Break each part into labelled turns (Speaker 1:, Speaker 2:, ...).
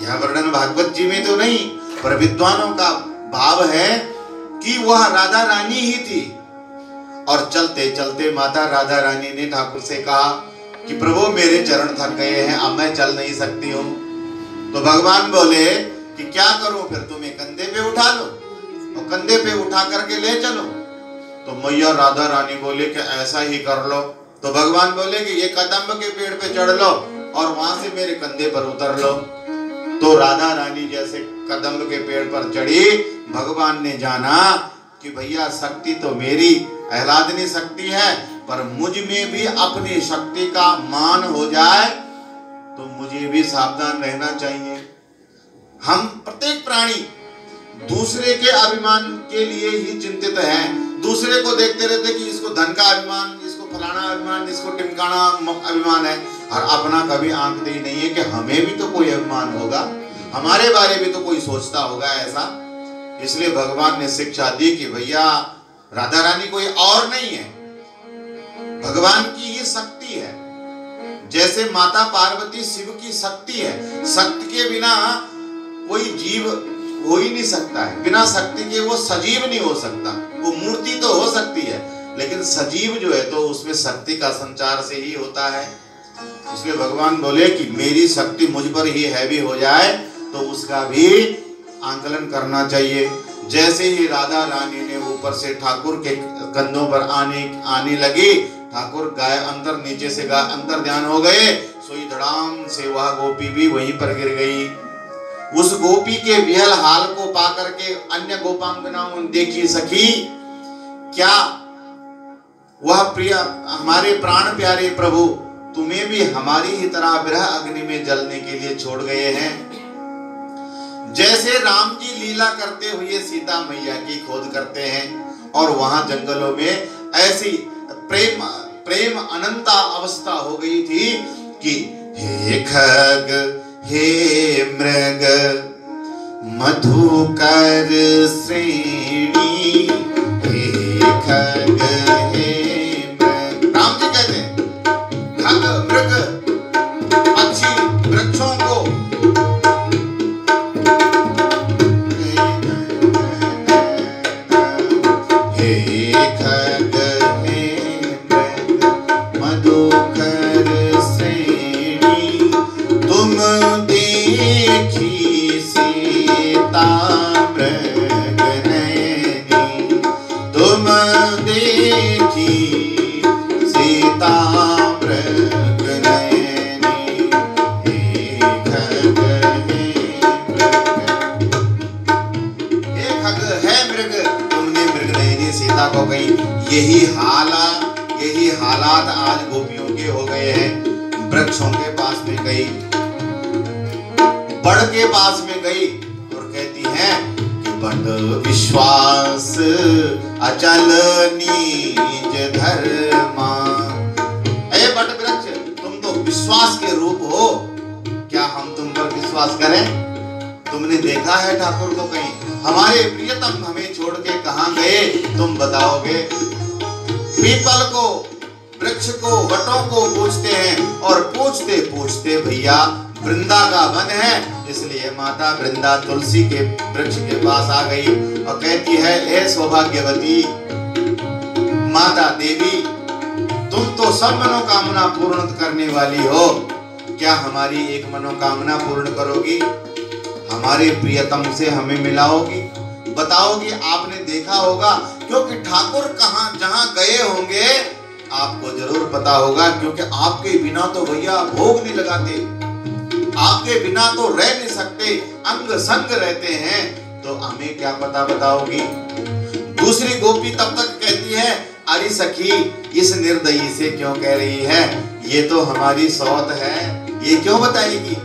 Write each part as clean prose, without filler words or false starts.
Speaker 1: यह वर्णन भागवत जी में तो नहीं, पर विद्वानों का भाव है कि वह राधा रानी ही थी। और चलते चलते माता राधा रानी ने ठाकुर से कहा कि प्रभु मेरे चरण थक गए हैं, अब मैं चल नहीं सकती हूँ। तो भगवान बोले कि क्या करूं, फिर तुम्हें कंधे पे उठा लो और कंधे पे उठा करके ले चलो। तो मैया राधा रानी बोले कि ऐसा ही कर लो। तो भगवान बोले कि ये कदम्ब के पेड़ पे चढ़ लो और वहां से मेरे कंधे पर उतर लो। तो राधा रानी जैसे कदम्ब के पेड़ पर चढ़ी, भगवान ने जाना कि भैया शक्ति तो मेरी आह्लादनी शक्ति है, पर मुझ में भी अपनी शक्ति का मान हो जाए तो मुझे भी सावधान रहना चाहिए। हम प्रत्येक प्राणी दूसरे के अभिमान के लिए ही चिंतित है। दूसरे को देखते रहते कि इसको धन का अभिमान, इसको फलाना अभिमान, इसको टिमकाना अभिमान है, और अपना कभी आंकते ही नहीं है कि हमें भी तो कोई अभिमान होगा, हमारे बारे में तो कोई सोचता होगा ऐसा। इसलिए भगवान ने शिक्षा दी कि भैया राधा रानी कोई और नहीं है, भगवान की ही शक्ति है। जैसे माता पार्वती शिव की शक्ति है, शक्ति के बिना कोई जीव हो ही नहीं सकता है, बिना शक्ति के वो सजीव नहीं हो सकता। वो मूर्ति तो हो सकती है लेकिन सजीव जो है तो उसमें शक्ति का संचार से ही होता है। इसलिए भगवान बोले कि मेरी शक्ति मुझ पर ही हैवी हो जाए तो उसका भी आंकलन करना चाहिए। जैसे ही राधा रानी ने ऊपर से ठाकुर के कंधों पर आने लगी, ठाकुर गाय अंदर नीचे से गाय अंतर ध्यान हो गए, सोई धड़ाम से वह गोपी भी वहीं पर गिर गई। उस गोपी के विहल हाल को पा करके अन्य गोपांगनाओं ने देखी सखी, क्या वह प्रिय हमारे प्राण प्यारे प्रभु तुम्हें भी हमारी ही तरह विरह अग्नि में जलने के लिए छोड़ गए हैं। जैसे राम जी लीला करते हुए सीता मैया की खोज करते हैं और वहां जंगलों में ऐसी प्रेम अनंता अवस्था हो गई थी कि हे खग हे मृग मधुकर श्रेणी, हे खग हे मृग। राम जी कहते हैं खग मृग पक्षी वृक्षों को हे खग हे मृग मधुकर श्रेणी, तुम देखी सीता मृग नैनी, तुम देखी सीता मृग नैनी, हे खग हे मृग, तुमने मृग नैनी सीता को कही। यही हालात आज गोपियों के हो गए हैं। वृक्षों के पास में गई, बड़ के पास में गई और कहती है कि बड़ विश्वास अचल नीज धर्मा। अरे बड़ वृक्ष, तुम तो विश्वास के रूप हो, क्या हम तुम पर विश्वास करें? तुमने देखा है ठाकुर को कहीं? हमारे प्रियतम हमें छोड़ के कहां गए तुम बताओगे? पीपल को, वृक्ष को, वटों को पूछते हैं और पूछते पूछते भैया वृंदा का वन है, इसलिए माता वृंदा तुलसी के वृक्ष के पास आ गई और कहती है, हे सौभाग्यवती माता देवी, तुम तो सब मनोकामना पूर्ण करने वाली हो, क्या हमारी एक मनोकामना पूर्ण करोगी? हमारे प्रियतम से हमें मिलाओगी? बताओगी? आपने देखा होगा, क्योंकि ठाकुर कहां जहां गए होंगे आपको जरूर पता होगा, क्योंकि आपके बिना तो भैया भोग नहीं लगाते, आपके बिना तो रह नहीं सकते, अंग संग रहते हैं, तो हमें क्या पता बताओगी? दूसरी गोपी तब तक कहती है, अरे सखी इस निर्दयी से क्यों कह रही है, ये तो हमारी सौत है, ये क्यों बताएगी?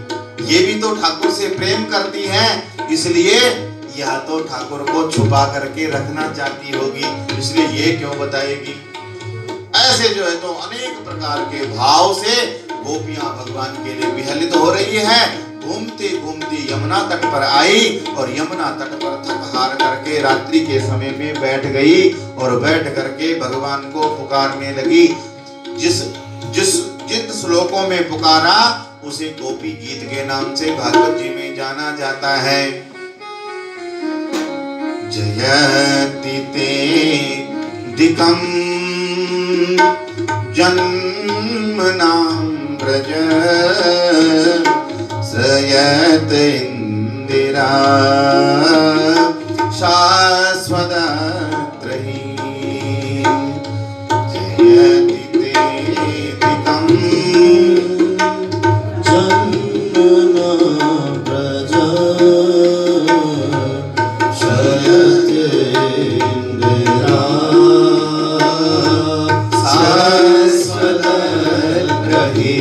Speaker 1: ये भी तो ठाकुर से प्रेम करती है, इसलिए यह तो ठाकुर को छुपा करके रखना चाहती होगी, इसलिए ये क्यों बताएगी? ऐसे जो है तो अनेक प्रकार के भाव से गोपियां भगवान के लिए विहलित हो रही है। घूमती घूमती यमुना तट पर आई और यमुना तट पर थक हार करके रात्रि के समय में बैठ गई और बैठ करके भगवान को पुकारने लगी। जिन श्लोकों में पुकारा उसे गोपी गीत के नाम से भागवत जी में जाना जाता है। जयति ते दिकं जन्मनां व्रज श्रयत इंदिरा शाश्वतत्रयी। जयति ते दिकं
Speaker 2: जन्मनां व्रज श्रयत इंदिरा शाश्वतत्रयी।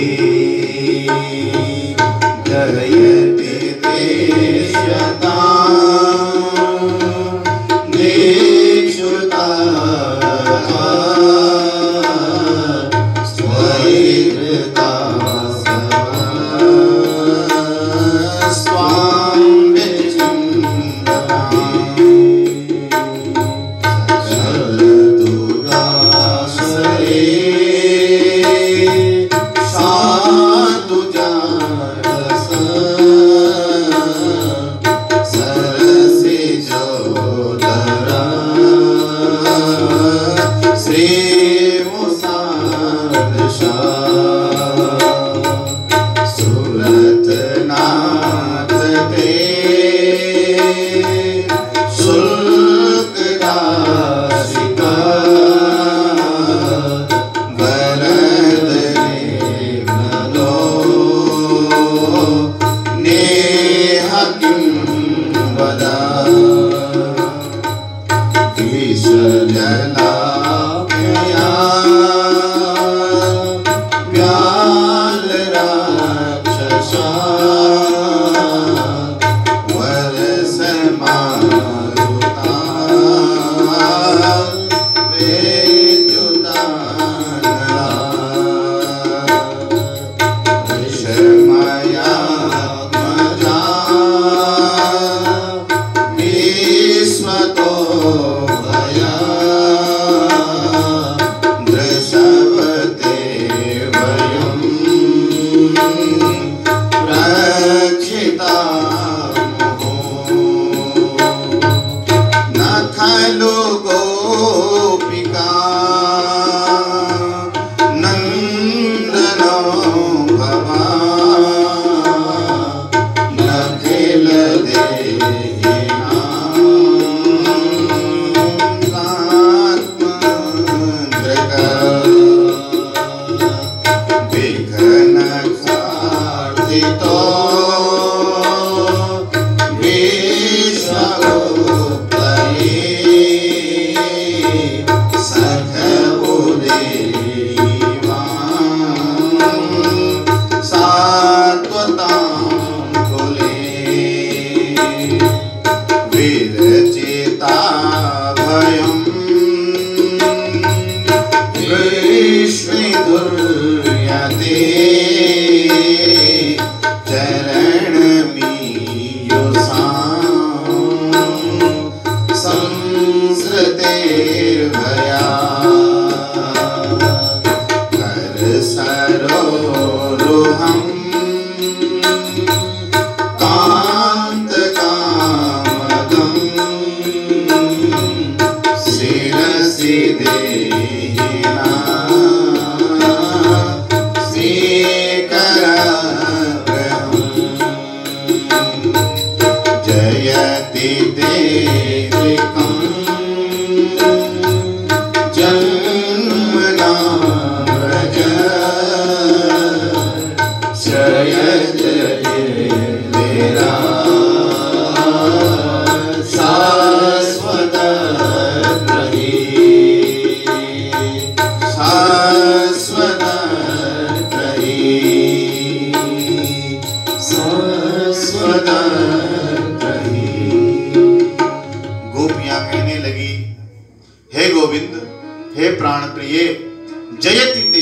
Speaker 2: जयति ते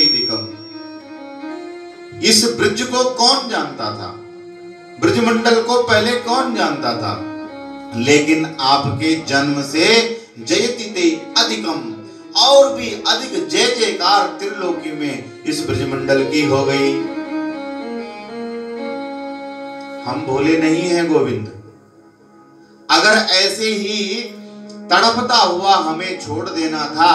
Speaker 1: इस ब्रज को कौन जानता था? ब्रजमंडल को पहले कौन जानता था? लेकिन आपके जन्म से जयति ते अधिकम, और भी अधिक जय जयकार त्रिलोकी में इस ब्रजमंडल की हो गई। हम भोले नहीं हैं गोविंद। अगर ऐसे ही तड़पता हुआ हमें छोड़ देना था,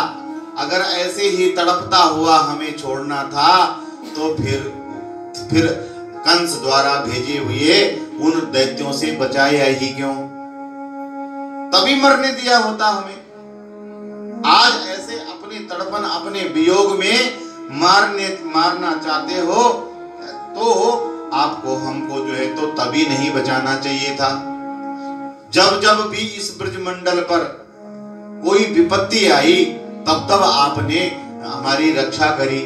Speaker 1: अगर ऐसे ही तड़पता हुआ हमें छोड़ना था, तो फिर कंस द्वारा भेजे हुए उन दैत्यों से बचाया ही क्यों? तभी मरने दिया होता हमें। आज ऐसे अपने तड़पन, अपने वियोग में मारना चाहते हो, तो आपको हमको जो है तो तभी नहीं बचाना चाहिए था। जब जब भी इस ब्रजमंडल पर कोई विपत्ति आई, तब तब आपने हमारी रक्षा करी।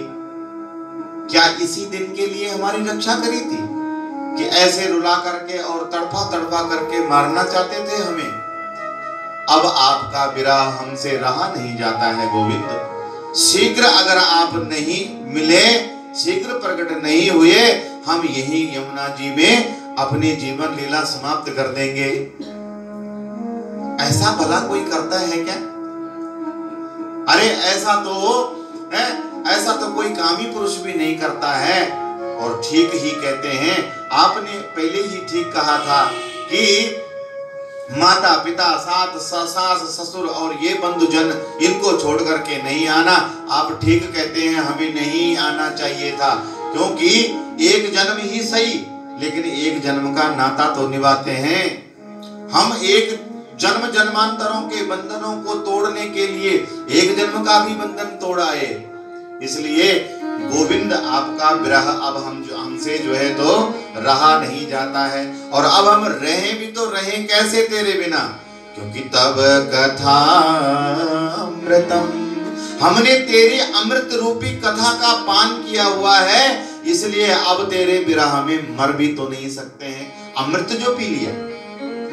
Speaker 1: क्या इसी दिन के लिए हमारी रक्षा करी थी कि ऐसे रुला करके और तड़पा तड़पा करके मारना चाहते थे हमें? अब आपका विरह हमसे रहा नहीं जाता है गोविंद। शीघ्र अगर आप नहीं मिले, शीघ्र प्रकट नहीं हुए, हम यही यमुना जी में अपनी जीवन लीला समाप्त कर देंगे। ऐसा भला कोई करता है क्या? अरे ऐसा तो कोई कामी पुरुष भी नहीं करता है। और ठीक ही कहते हैं, आपने पहले ही ठीक कहा था कि माता पिता, सास ससुर और ये बंधुजन, इनको छोड़ करके नहीं आना। आप ठीक कहते हैं, हमें नहीं आना चाहिए था, क्योंकि एक जन्म ही सही, लेकिन एक जन्म का नाता तो निभाते हैं। हम एक जन्म जन्मांतरों के बंधनों को तोड़ने के लिए एक जन्म का भी बंधन तोड़ाए। इसलिए गोविंद आपका विरह अब हमसे जो है तो रहा नहीं जाता है। और अब हम रहें भी तो रहें कैसे तेरे बिना? क्योंकि तब कथा अमृतम, हमने तेरी अमृत रूपी कथा का पान किया हुआ है, इसलिए अब तेरे विरह में मर भी तो नहीं सकते हैं। अमृत जो पी लिया,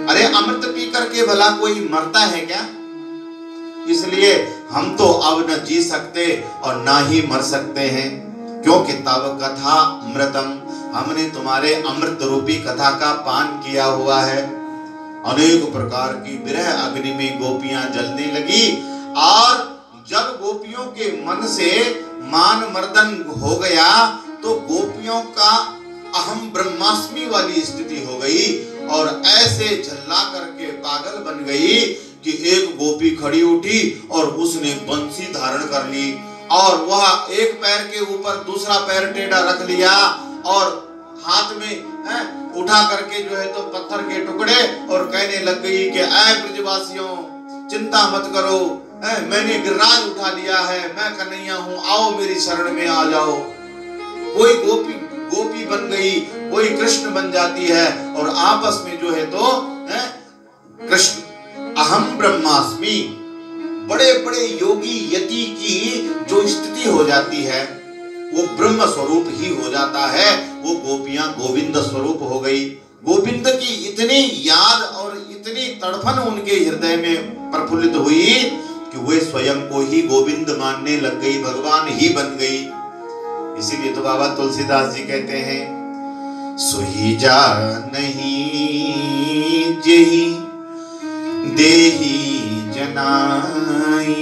Speaker 1: अरे अमृत पी करके भला कोई मरता है क्या? इसलिए हम तो अब न जी सकते और ना ही मर सकते हैं, क्योंकि तब कथा अमृतम, हमने तुम्हारे अमृत रूपी कथा का पान किया हुआ है। अनेक प्रकार की विरह अग्नि में गोपियां जलने लगी, और जब गोपियों के मन से मान मर्दन हो गया, तो गोपियों का अहम ब्रह्मास्मि वाली स्थिति हो गई, और ऐसे झल्ला करके पागल बन गई कि एक गोपी खड़ी उठी और उसने बंसी धारण कर ली, और वह एक पैर के ऊपर दूसरा पैर टेढ़ा रख लिया, और हाथ में उठा करके जो है तो पत्थर के टुकड़े, और कहने लग गई कि ऐ ब्रजवासियों, चिंता मत करो, मैंने गिरिराज उठा लिया है, मैं कन्हैया हूँ, आओ मेरी शरण में आ जाओ। कोई गोपी बन गई, कोई कृष्ण बन जाती है, और आपस में जो है तो कृष्ण अहम ब्रह्मास्मि, बड़े बड़े योगी यति की जो स्थिति हो जाती है, वो ब्रह्म स्वरूप ही हो जाता है। वो गोपियां गोविंद स्वरूप हो गई। गोविंद की इतनी याद और इतनी तड़फन उनके हृदय में प्रफुल्लित हुई कि वे स्वयं को ही गोविंद मानने लग गई, भगवान ही बन गई। इसीलिए तो बाबा तुलसीदास जी कहते हैं, सोई जा नहीं जेहि देहि जनाई,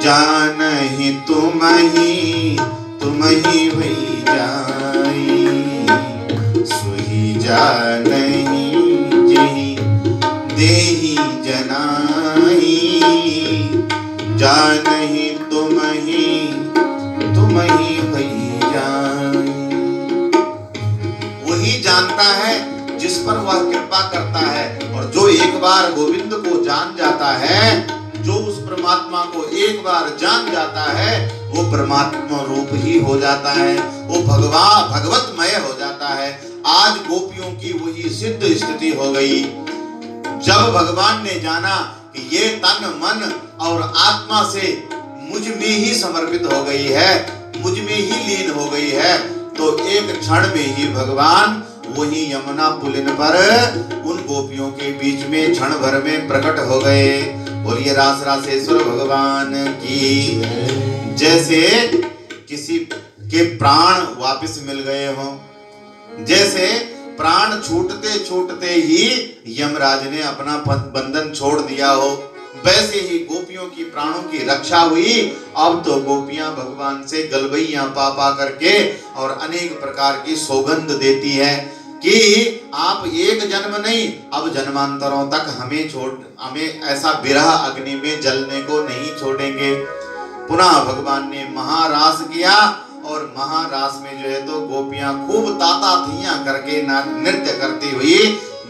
Speaker 1: जानहि तुमहि भई जाई। सोई जा नहीं जेहि देहि जनाई, जानहि तुमहि भई जाई। वही जानता है जिस पर वह कृपा करता है, और जो एक बार गोविंद को जान जाता है, जो उस परमात्मा को एक बार जान जाता है, वो परमात्मा रूप ही हो जाता है, वो भगवतमय हो जाता है। आज गोपियों की वही सिद्ध स्थिति हो गई। जब भगवान ने जाना कि ये तन मन और आत्मा से मुझ में ही समर्पित हो गई है, मुझ में ही लीन हो गई है, तो एक क्षण में ही भगवान वही यमुना पुलिन पर उन गोपियों के बीच में क्षण भर में प्रकट हो गए। बोलिए रास रासेश्वर भगवान की। जैसे किसी के प्राण वापस मिल गए हों, जैसे प्राण छूटते छूटते ही यमराज ने अपना बंधन छोड़ दिया हो, वैसे ही गोपियों की प्राणों की रक्षा हुई। अब तो गोपियां भगवान से गलबैयां पा करके और अनेक प्रकार की सौगंध देती है कि आप एक जन्म नहीं, अब जन्मांतरों तक हमें ऐसा विरह अग्नि में जलने को नहीं छोड़ेंगे। पुनः भगवान ने महारास किया और महारास में जो है तो गोपियां खूब ताता थैया करके नृत्य करती हुई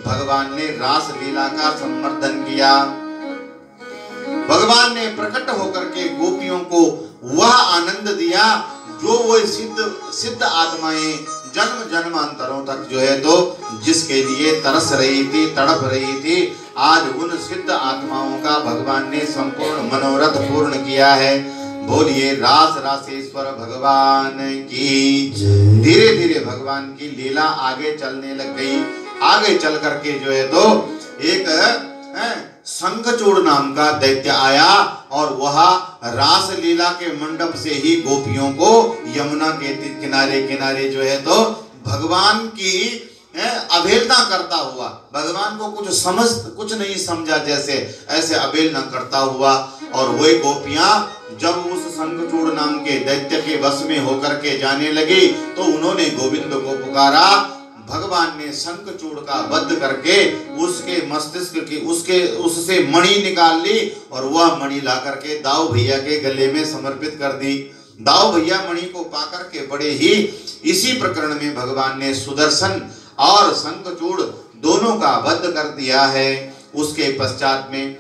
Speaker 1: भगवान ने रास लीला का संवर्धन किया। भगवान ने प्रकट होकर के गोपियों को वह आनंद दिया जो वो सिद्ध आत्माएं जन्म जन्मांतरों तक जो है तो जिसके लिए तरस रही थी, तड़प रही थी, आज उन सिद्ध आत्माओं का भगवान ने संपूर्ण मनोरथ पूर्ण किया है। बोलिए रास रासेश्वर भगवान की। धीरे धीरे भगवान की लीला आगे चलने लग गई। आगे चल करके जो है तो एक शंखचूड़ नाम का दैत्य आया और वह रास लीला के मंडप से ही गोपियों को यमुना के किनारे किनारे जो है तो भगवान की अवहेलना करता हुआ, भगवान को कुछ नहीं समझा जैसे ऐसे अवहेलना करता हुआ, और वे गोपियां जब उस शंखचूड़ नाम के दैत्य के वश में होकर के जाने लगी तो उन्होंने गोविंद को पुकारा। भगवान ने शंखचूड़ का वध करके उसके मस्तिष्क की उससे मणि निकाल ली और वह मणि ला करके दाऊ भैया के गले में समर्पित कर दी। दाऊ भैया मणि को पाकर के बड़े ही इसी प्रकरण में भगवान ने सुदर्शन और शंखचूड़ दोनों का वध कर दिया है। उसके पश्चात में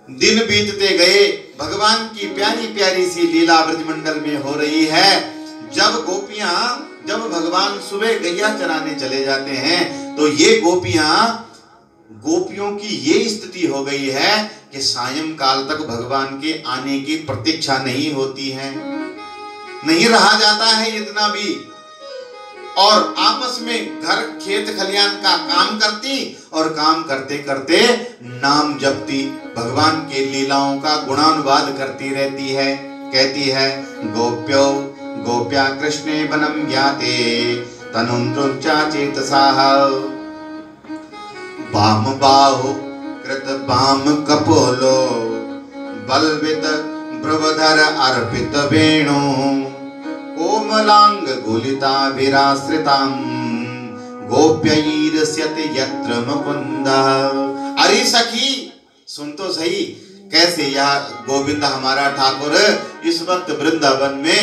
Speaker 1: दिन बीतते गए, भगवान की प्यारी प्यारी सी लीला ब्रजमंडल में हो रही है। जब भगवान सुबह गैया चराने चले जाते हैं तो ये गोपियों की ये स्थिति हो गई है कि सायं काल तक भगवान के आने की प्रतीक्षा नहीं होती है, नहीं रहा जाता है इतना भी, और आपस में घर खेत खलियान का काम करती और काम करते करते नाम जपती, भगवान के लीलाओं का गुणानुवाद करती रहती है। कहती है गोप्यो गोप्या कृष्णे वनम ज्ञाते तनुंत्रुच्चा चेतसाः वाम बाहु कृत वाम कपोलो बलवित भ्रुवधर अर्पित वेणु कोमलांग गुलिता विराश्रितां गोप्यैर्ष्यति यत्र मुकुंदः। अरे सखी सुन तो सही, कैसे यह गोविंद हमारा ठाकुर इस वक्त वृंदावन में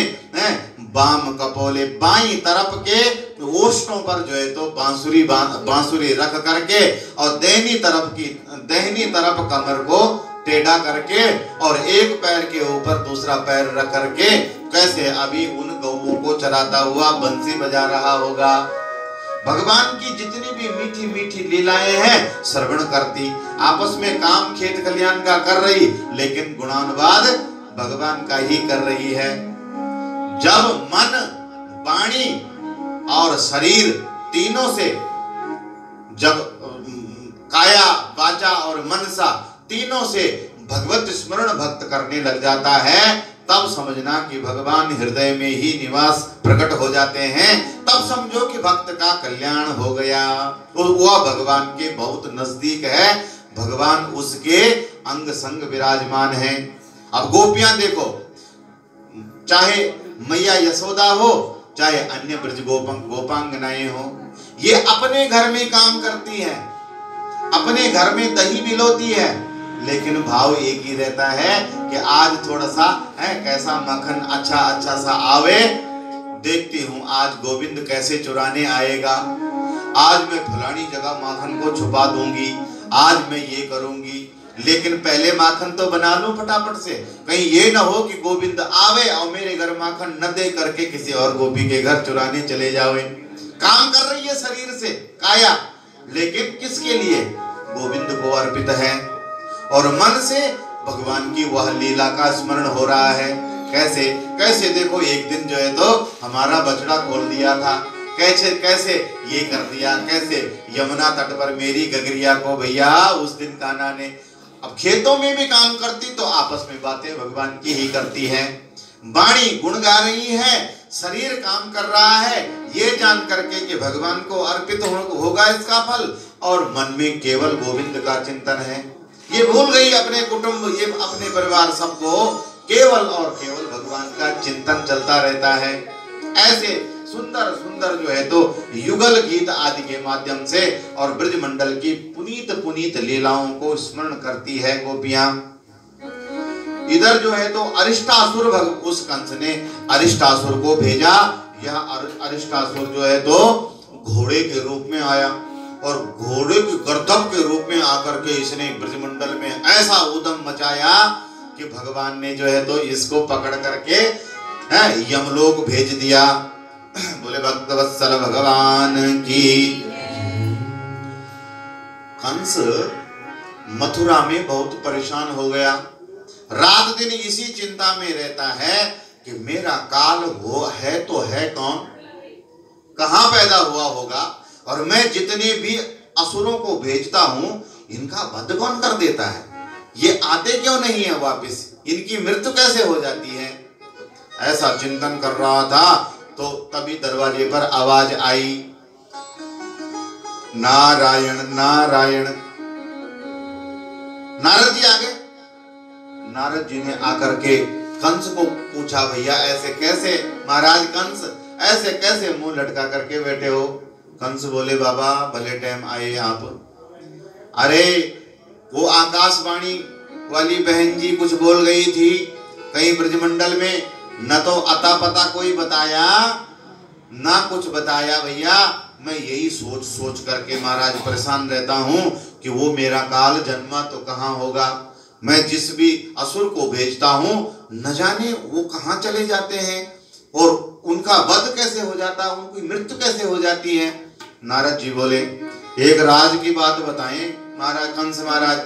Speaker 1: बाम कपोले बाई तरफ के ओष्ठों पर जो है तो बांसुरी रख करके और दाहिनी तरफ कमर को टेढ़ा करके और एक पैर के ऊपर दूसरा पैर रख करके कैसे अभी उन गौओं को चराता हुआ बंसी बजा रहा होगा। भगवान की जितनी भी मीठी मीठी लीलाएं हैं श्रवण करती, आपस में काम खेत खलियान का कर रही, लेकिन गुणानुवाद भगवान का ही कर रही है। जब मन, वाणी और शरीर तीनों से, जब काया वाचा और मनसा तीनों से भगवत स्मरण भक्त करने लग जाता है, तब समझना कि भगवान हृदय में ही निवास प्रकट हो जाते हैं। तब समझो कि भक्त का कल्याण हो गया, वह भगवान के बहुत नजदीक है, भगवान उसके अंग संग विराजमान है। अब गोपियां देखो, चाहे मैया यशोदा हो, चाहे अन्य ब्रज गोपांगनाएं हो, ये अपने घर में काम करती है, अपने घर में दही बिलोती है, लेकिन भाव एक ही रहता है कि आज थोड़ा सा कैसा मक्खन अच्छा सा आवे, देखती हूँ आज गोविंद कैसे चुराने आएगा, आज मैं फलानी जगह माखन को छुपा दूंगी, आज मैं ये करूंगी, लेकिन पहले माखन तो बना लूं फटाफट से, कहीं ये ना हो कि गोविंद आवे और मेरे घर माखन न दे करके किसी और गोपी के घर चुराने चले जावे। काम कर रही है शरीर से काया, लेकिन किसके लिए? गोविंद को अर्पित है, और मन से भगवान की वह लीला का स्मरण हो रहा है। कैसे देखो, एक दिन जो है तो हमारा बछड़ा खोल दिया था, कैसे ये कर दिया, कैसे यमुना तट पर मेरी गगरिया को भैया उस दिन कान्हा ने। अब खेतों में भी काम करती तो आपस में बातें भगवान की ही करती है। वाणी गुण गा रही है, शरीर काम कर रहा है, ये जान करके कि भगवान को अर्पित होगा इसका फल, और मन में केवल गोविंद का चिंतन है। ये भूल गई अपने कुटुंब, ये अपने परिवार, सबको केवल और केवल भगवान का चिंतन चलता रहता है। ऐसे सुंदर सुंदर जो है तो युगल गीत आदि के माध्यम से और ब्रजमंडल की पुनीत पुनीत लीलाओं को स्मरण करती है गोपियां। इधर जो है तो अरिष्टासुर उस कंस ने अरिष्टासुर को भेजा। यह अरिष्टासुर जो है तो घोड़े के रूप में आया और घोड़े के गर्दभ के रूप में आकर के इसने ब्रजमंडल में ऐसा उदम मचाया कि भगवान ने जो है तो इसको पकड़ करके यमलोक भेज दिया। बोले भक्तवत्सल भगवान की। कंस मथुरा में बहुत परेशान हो गया। रात दिन इसी चिंता में रहता है कि मेरा काल वो है तो है कौन, कहां पैदा हुआ होगा, और मैं जितने भी असुरों को भेजता हूं इनका वध कौन कर देता है, ये आते क्यों नहीं है वापस, इनकी मृत्यु कैसे हो जाती है। ऐसा चिंतन कर रहा था तो तभी दरवाजे पर आवाज आई, नारायण नारायण। नारद जी आ गए। नारद जी ने आकर के कंस को पूछा, भैया ऐसे कैसे, महाराज कंस ऐसे कैसे मुंह लटका करके बैठे हो। कंस बोले, बाबा भले टाइम आए आप। अरे वो आकाशवाणी वाली बहन जी कुछ बोल गई थी कहीं ब्रजमंडल में, न तो अता पता कोई बताया ना कुछ बताया। भैया मैं यही सोच सोच करके महाराज परेशान रहता हूं कि वो मेरा काल जन्मा तो कहाँ होगा। मैं जिस भी असुर को भेजता हूं न जाने वो कहाँ चले जाते हैं और उनका वध कैसे हो जाता है, उनकी मृत्यु कैसे हो जाती है। नारद जी बोले, एक राज की बात बताएं महाराज कंस महाराज।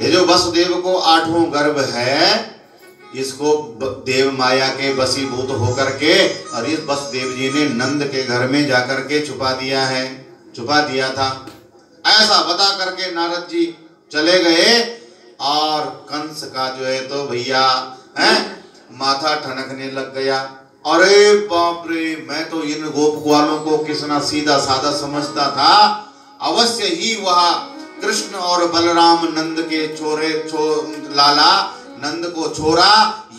Speaker 1: ये जो वसुदेव को 8वां गर्भ है, इसको देव माया के वशीभूत होकर के और इस वसुदेव जी ने नंद के घर में जाकर के छुपा दिया था। ऐसा बता करके नारद जी चले गए और कंस का जो है तो भैया माथा ठनकने लग गया। अरे बाप रे, मैं तो इन गोप ग्वालों को कितना सीधा साधा समझता था। अवश्य ही वह कृष्ण और बलराम नंद के लाला नंद को छोरा,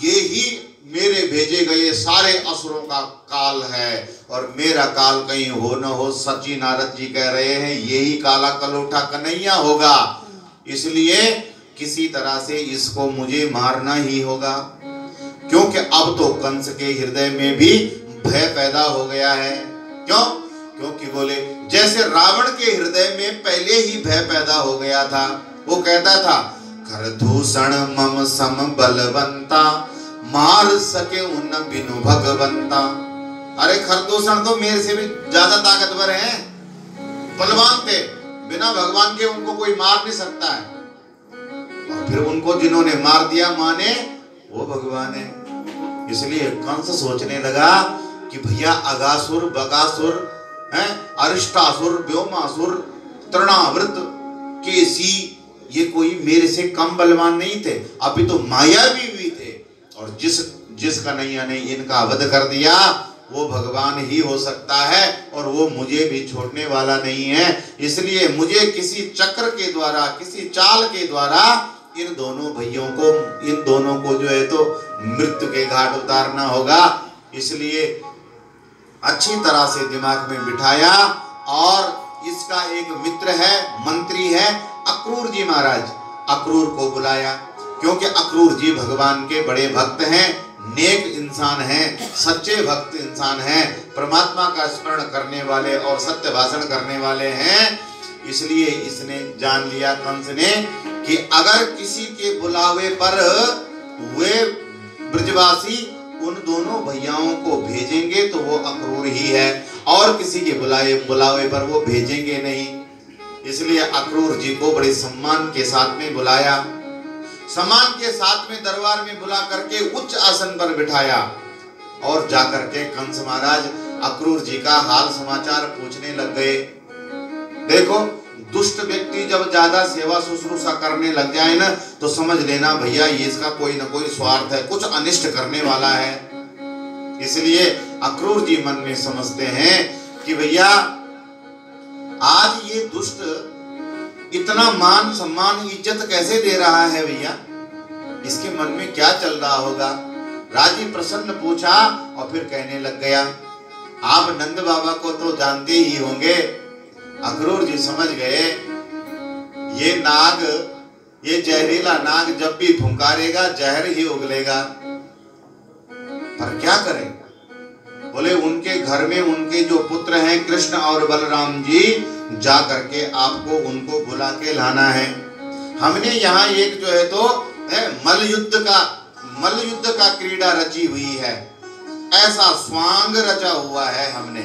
Speaker 1: ये ही मेरे भेजे गए सारे असुरों का काल है और मेरा काल कहीं हो न हो। सच्ची नारद जी कह रहे हैं यही काला कलोठा कन्हैया होगा, इसलिए किसी तरह से इसको मुझे मारना ही होगा। क्योंकि अब तो कंस के हृदय में भी भय पैदा हो गया है। क्यों? क्योंकि बोले जैसे रावण के हृदय में पहले ही भय पैदा हो गया था। वो कहता था, खरदूषण मम सम बलवंता, मार सके उन बिनु भगवंता। अरे खरदूषण तो मेरे से भी ज्यादा ताकतवर हैं, बलवान थे, बिना भगवान के उनको कोई मार नहीं सकता है। और फिर उनको जिन्होंने मार दिया माने वो भगवान है। इसलिए कंस सोचने लगा कि भैया अगासुर बकासुर हैं, अरिष्टासुर व्योमासुर तृणावृत केसी, ये कोई मेरे से कम बलवान नहीं थे, अभी तो मायावी भी थे। और जिस कन्हैया ने इनका वध कर दिया वो भगवान ही हो सकता है और वो मुझे भी छोड़ने वाला नहीं है। इसलिए मुझे किसी चक्र के द्वारा, किसी चाल के द्वारा इन दोनों को जो है तो मृत्यु के घाट उतारना होगा। इसलिए अच्छी तरह से दिमाग में बिठाया और इसका एक मित्र है, मंत्री है अक्रूर जी महाराज, अक्रूर को बुलाया। क्योंकि अक्रूर जी भगवान के बड़े भक्त हैं, नेक इंसान हैं, सच्चे भक्त इंसान हैं, परमात्मा का स्मरण करने वाले और सत्य भाषण करने वाले हैं। इसलिए इसने जान लिया कंस ने कि अगर किसी के बुलावे पर वे ब्रजवासी उन दोनों भैयाओं को भेजेंगे तो वो अक्रूर ही है और किसी के बुलावे पर वो भेजेंगे नहीं। इसलिए अक्रूर जी को बड़े सम्मान के साथ में बुलाया, सम्मान के साथ में दरबार में बुला करके उच्च आसन पर बिठाया और जाकर के कंस महाराज अक्रूर जी का हाल समाचार पूछने लग गए। देखो दुष्ट व्यक्ति जब ज्यादा सेवा शुश्रूषा करने लग जाए ना तो समझ लेना भैया ये इसका कोई ना कोई स्वार्थ है, कुछ अनिष्ट करने वाला है। इसलिए अक्रूर जी मन में समझते हैं कि भैया आज ये दुष्ट इतना मान सम्मान इज्जत कैसे दे रहा है, भैया इसके मन में क्या चल रहा होगा। राजी प्रसन्न पूछा और फिर कहने लग गया, आप नंद बाबा को तो जानते ही होंगे। अक्रूर जी समझ गए ये नाग, ये जहरीला नाग जब भी फुंकारेगा जहर ही उगलेगा, पर क्या करें। बोले उनके घर में उनके जो पुत्र हैं कृष्ण और बलराम जी, जा करके आपको उनको बुला के लाना है। हमने यहाँ एक जो है तो मल्ल युद्ध का क्रीड़ा रची हुई है, ऐसा स्वांग रचा हुआ है हमने।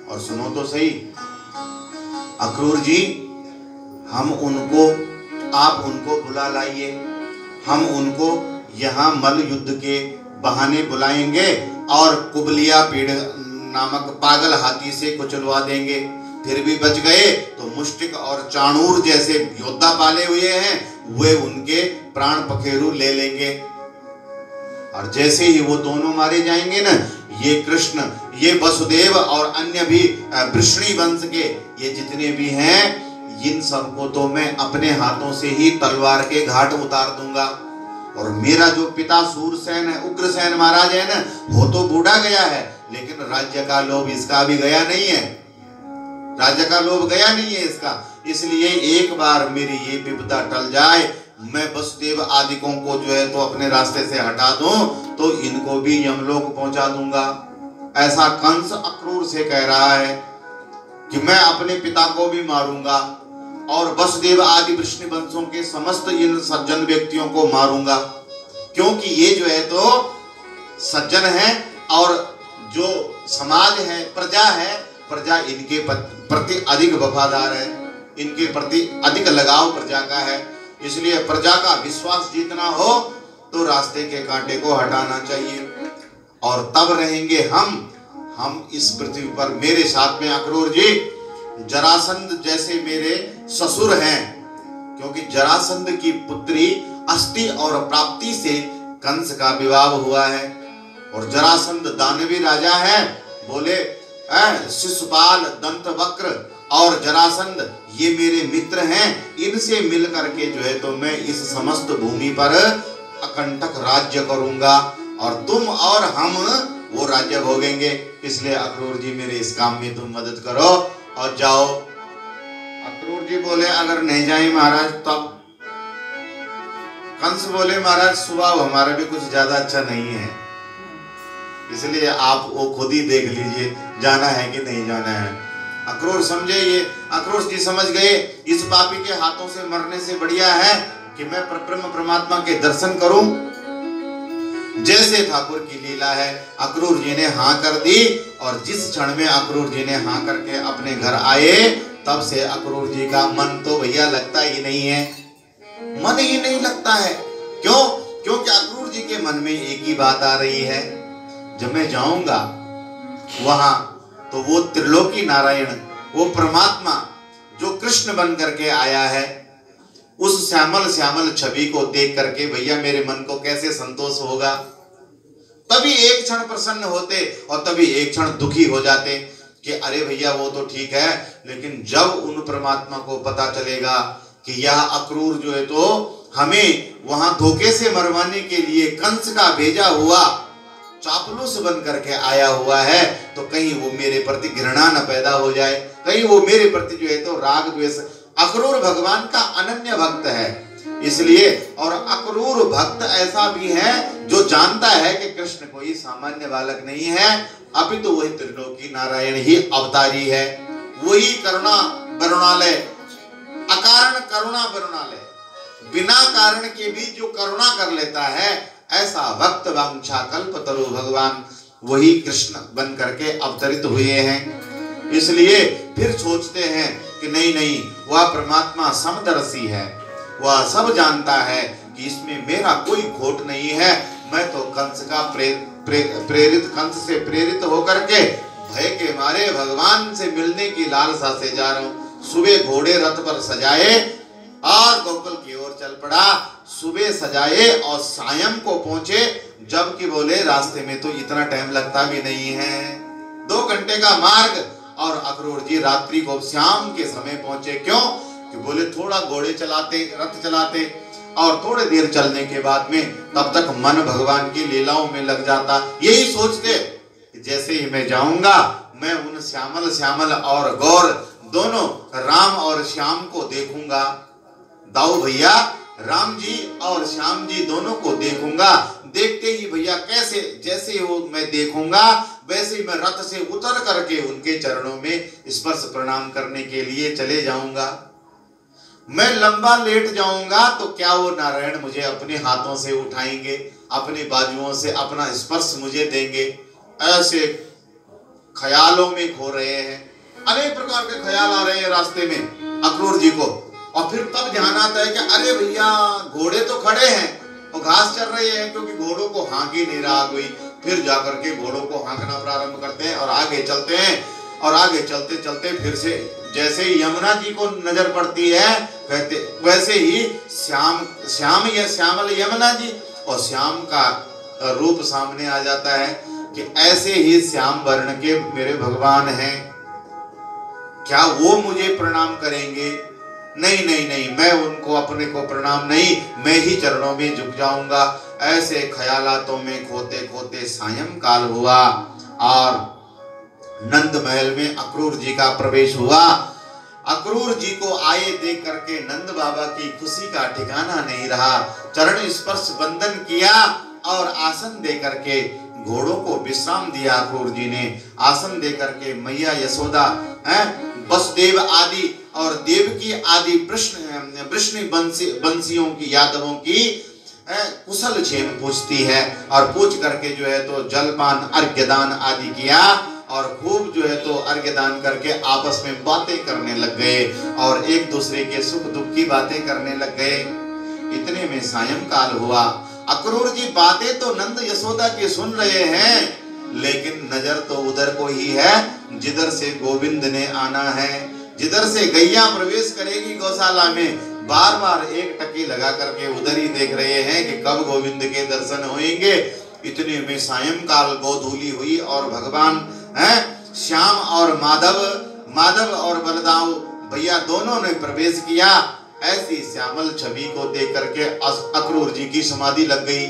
Speaker 1: और सुनो तो सही अक्रूर जी, आप उनको बुला लाइए, हम उनको यहाँ मल्ल युद्ध के बहाने बुलाएंगे और कुबलिया पीड़ नामक पागल हाथी से कुचलवा देंगे। फिर भी बच गए तो मुष्टिक और चाणूर जैसे योद्धा पाले हुए हैं, वे उनके प्राण पखेरु ले लेंगे। और जैसे ही वो दोनों मारे जाएंगे ना, ये कृष्ण, ये वसुदेव और अन्य भी वृष्णि वंश के ये जितने भी हैं, इन सबको तो मैं अपने हाथों से ही तलवार के घाट उतार दूंगा। और मेरा जो पिता सूरसेन है, उग्रसेन महाराज है ना, वो तो बूढ़ा गया है, लेकिन राज्य का लोभ इसका भी गया नहीं है, राज्य का लोभ गया नहीं है इसका। इसलिए एक बार मेरी ये विपदा टल जाए, मैं वसुदेव आदिकों को जो है तो अपने रास्ते से हटा दूं, तो इनको भी यमलोक पहुंचा दूंगा। ऐसा कंस अक्रूर से कह रहा है कि मैं अपने पिता को भी मारूंगा और वसुदेव आदि वृष्णि वंशों के समस्त इन सज्जन व्यक्तियों को मारूंगा, क्योंकि ये जो है तो सज्जन है और जो समाज है, प्रजा इनके प्रति अधिक वफादार है, इनके प्रति अधिक लगाव प्रजा का है। इसलिए प्रजा का विश्वास जीतना हो तो रास्ते के कांटे को हटाना चाहिए, और तब रहेंगे हम इस पृथ्वी पर। मेरे साथ में अक्रूर जी जरासंध जैसे मेरे ससुर हैं, क्योंकि जरासंध की पुत्री अस्ति और प्राप्ति से कंस का विवाह हुआ है। और जरासंध दानवी राजा है। बोले शिशुपाल, दंतवक्र और जरासंध ये मेरे मित्र हैं, इनसे मिल करके जो है तो मैं इस समस्त भूमि पर अकंटक राज्य करूंगा और तुम और हम वो राज्य भोगेंगे। इसलिए अक्रूर जी मेरे इस काम में तुम मदद करो और जाओ। अक्रूर जी बोले अगर नहीं जाए महाराज तब? कंस बोले महाराज स्वभाव हमारा भी कुछ ज्यादा अच्छा नहीं है, इसलिए आप वो खुद ही देख लीजिए जाना है कि नहीं जाना है। अक्रूर समझे, ये अक्रूर जी समझ गए इस पापी के हाथों से मरने से बढ़िया है कि मैं ब्रह्म परमात्मा के दर्शन करूं। जैसे ठाकुर की लीला है, अक्रूर जी ने हाँ कर दी, और जिस क्षण में अक्रूर जी ने हाँ करके अपने घर आए, तब से अक्रूर जी का मन तो भैया लगता ही नहीं है, मन ही नहीं लगता है। क्यों? क्योंकि अक्रूर जी के मन में एक ही बात आ रही है, जब मैं जाऊंगा वहां तो वो त्रिलोकी नारायण, वो परमात्मा जो कृष्ण बन करके आया है, उस श्यामल छवि को देख करके भैया मेरे मन को कैसे संतोष होगा। तभी एक क्षण प्रसन्न होते और तभी एक क्षण दुखी हो जाते कि अरे भैया वो तो ठीक है, लेकिन जब उन परमात्मा को पता चलेगा कि यह अक्रूर जो है तो हमें वहां धोखे से मरवाने के लिए कंस का भेजा हुआ चापलूस बन करके आया हुआ है, तो कहीं वो मेरे प्रति घृणा न पैदा हो जाए, कहीं वो मेरे प्रति जो है तो राग द्वेष। अक्रूर भगवान का अनन्य भक्त है, इसलिए। और अक्रूर भक्त ऐसा भी है जो जानता है कि कृष्ण कोई सामान्य बालक नहीं है, अपितु वही त्रिलोकी नारायण ही अवतारी है, वही करुणा वरुणालय, अकारण करुणा वरुणालय, बिना कारण के भी जो करुणा कर लेता है, ऐसा भक्त वांछा कल्पतरु भगवान वही कृष्ण बन करके अवतरित हुए हैं। इसलिए फिर सोचते हैं कि नहीं, वह परमात्मा समदर्शी है, वह सब जानता है कि इसमें मेरा कोई खोट नहीं है। मैं तो कंस का कंस से प्रेरित होकर के भय के मारे भगवान से मिलने की लालसा से जा रहा हूँ। सुबह घोड़े रथ पर सजाए और गोकुल की ओर चल पड़ा। सुबह सजाए और सायं को पहुंचे, जबकि बोले रास्ते में तो इतना टाइम लगता भी नहीं है, 2 घंटे का मार्ग। और अक्रूर जी रात्रि को शाम के समय पहुंचे। क्यों? कि बोले थोड़ा घोड़े चलाते, रथ चलाते, और थोड़ी देर चलने के बाद में तब तक मन भगवान की लीलाओं में लग जाता। यही सोचते कि जैसे ही मैं जाऊंगा मैं उन श्यामल श्यामल और गौर दोनों राम और श्याम को देखूंगा। दाऊ भैया राम जी और श्याम जी दोनों को देखूंगा। देखते ही भैया कैसे जैसे वो मैं देखूंगा वैसे ही मैं रथ से उतर करके उनके चरणों में स्पर्श प्रणाम करने के लिए चले जाऊंगा। मैं लंबा लेट जाऊंगा तो क्या वो नारायण मुझे अपने हाथों से उठाएंगे, अपनी बाजुओं से अपना स्पर्श मुझे देंगे। ऐसे ख्यालों में खो रहे हैं, अनेक प्रकार के ख्याल आ रहे हैं रास्ते में अक्रूर जी को। और फिर तब ध्यान आता है कि अरे भैया घोड़े तो खड़े हैं और घास चर रहे हैं, क्योंकि घोड़ों को हाँक ही नहीं रहा कोई। फिर जाकर के घोड़ों को हाँकना प्रारंभ करते हैं और आगे चलते हैं। और आगे चलते चलते फिर से जैसे ही यमुना जी को नजर पड़ती है कहते वैसे ही श्याम या श्यामल यमुना जी और श्याम का रूप सामने आ जाता है कि ऐसे ही श्याम वर्ण के मेरे भगवान हैं, क्या वो मुझे प्रणाम करेंगे? नहीं नहीं नहीं, मैं उनको अपने को प्रणाम नहीं, मैं ही चरणों में झुक जाऊंगा। ऐसे ख्यालातों में खोते खोते सायंकाल हुआ और नंद महल में अक्रूर जी का प्रवेश हुआ। अक्रूर जी को आए देख करके नंद बाबा की खुशी का ठिकाना नहीं रहा। चरण स्पर्श बंदन किया और आसन दे करके घोड़ों को विश्राम दिया। अक्रूर जी ने आसन दे करके मैया यशोदा वसुदेव आदि और देवकी आदि वृष्णि बंसियों की यादवों की कुशल क्षेम पूछती है। और पूछ करके जो है तो जलपान अर्घ्यदान आदि किया और खूब जो है तो अर्घ्यदान करके आपस में बातें करने लग गए और एक दूसरे के सुख दुख की बातें करने लग गए। इतने में सायंकाल हुआ। अक्रूर जी बातें तो नंद यशोदा की सुन रहे हैं, लेकिन नजर तो उधर को ही है जिधर से गोविंद ने आना है। जिधर से गैया प्रवेश करेगी गौशाला में, बार बार एक टकी लगा करके उधर ही देख रहे हैं कि कब गोविंद के दर्शन होंगे। इतने में सायंकाल गोधूली हुई और भगवान श्याम और माधव और बलदाऊ भैया दोनों ने प्रवेश किया। ऐसी श्यामल छवि को देख करके अक्रूर जी की समाधि लग गई।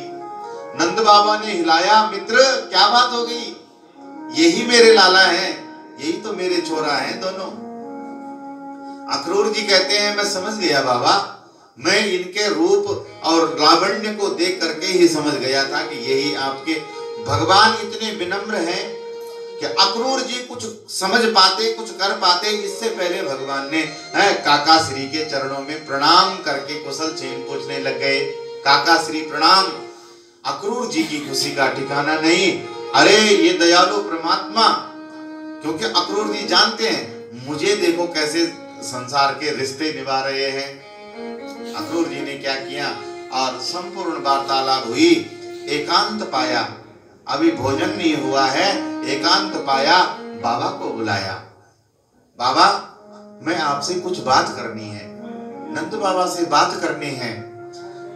Speaker 1: नंद बाबा ने हिलाया, मित्र क्या बात हो गई? यही मेरे लाला हैं, यही तो मेरे छोरा हैं दोनों। अक्रूर जी कहते हैं मैं समझ गया बाबा, मैं इनके रूप और लावण्य को देख करके ही समझ गया था कि यही आपके भगवान। इतने विनम्र हैं कि अक्रूर जी कुछ समझ पाते कुछ कर पाते, इससे पहले भगवान ने काका श्री के चरणों में प्रणाम करके कुशल क्षेम पूछने लग गए। काका श्री प्रणाम। अक्रूर जी की खुशी का ठिकाना नहीं। अरे ये दयालु परमात्मा, क्योंकि अक्रूर जी जानते हैं मुझे देखो कैसे संसार के रिश्ते निभा रहे हैं। अक्रूर जी ने क्या किया और संपूर्ण वार्तालाप हुई। एकांत पाया, अभी भोजन नहीं हुआ है, एकांत पाया, बाबा को बुलाया। बाबा मैं आपसे कुछ बात करनी है, नंद बाबा से बात करनी है।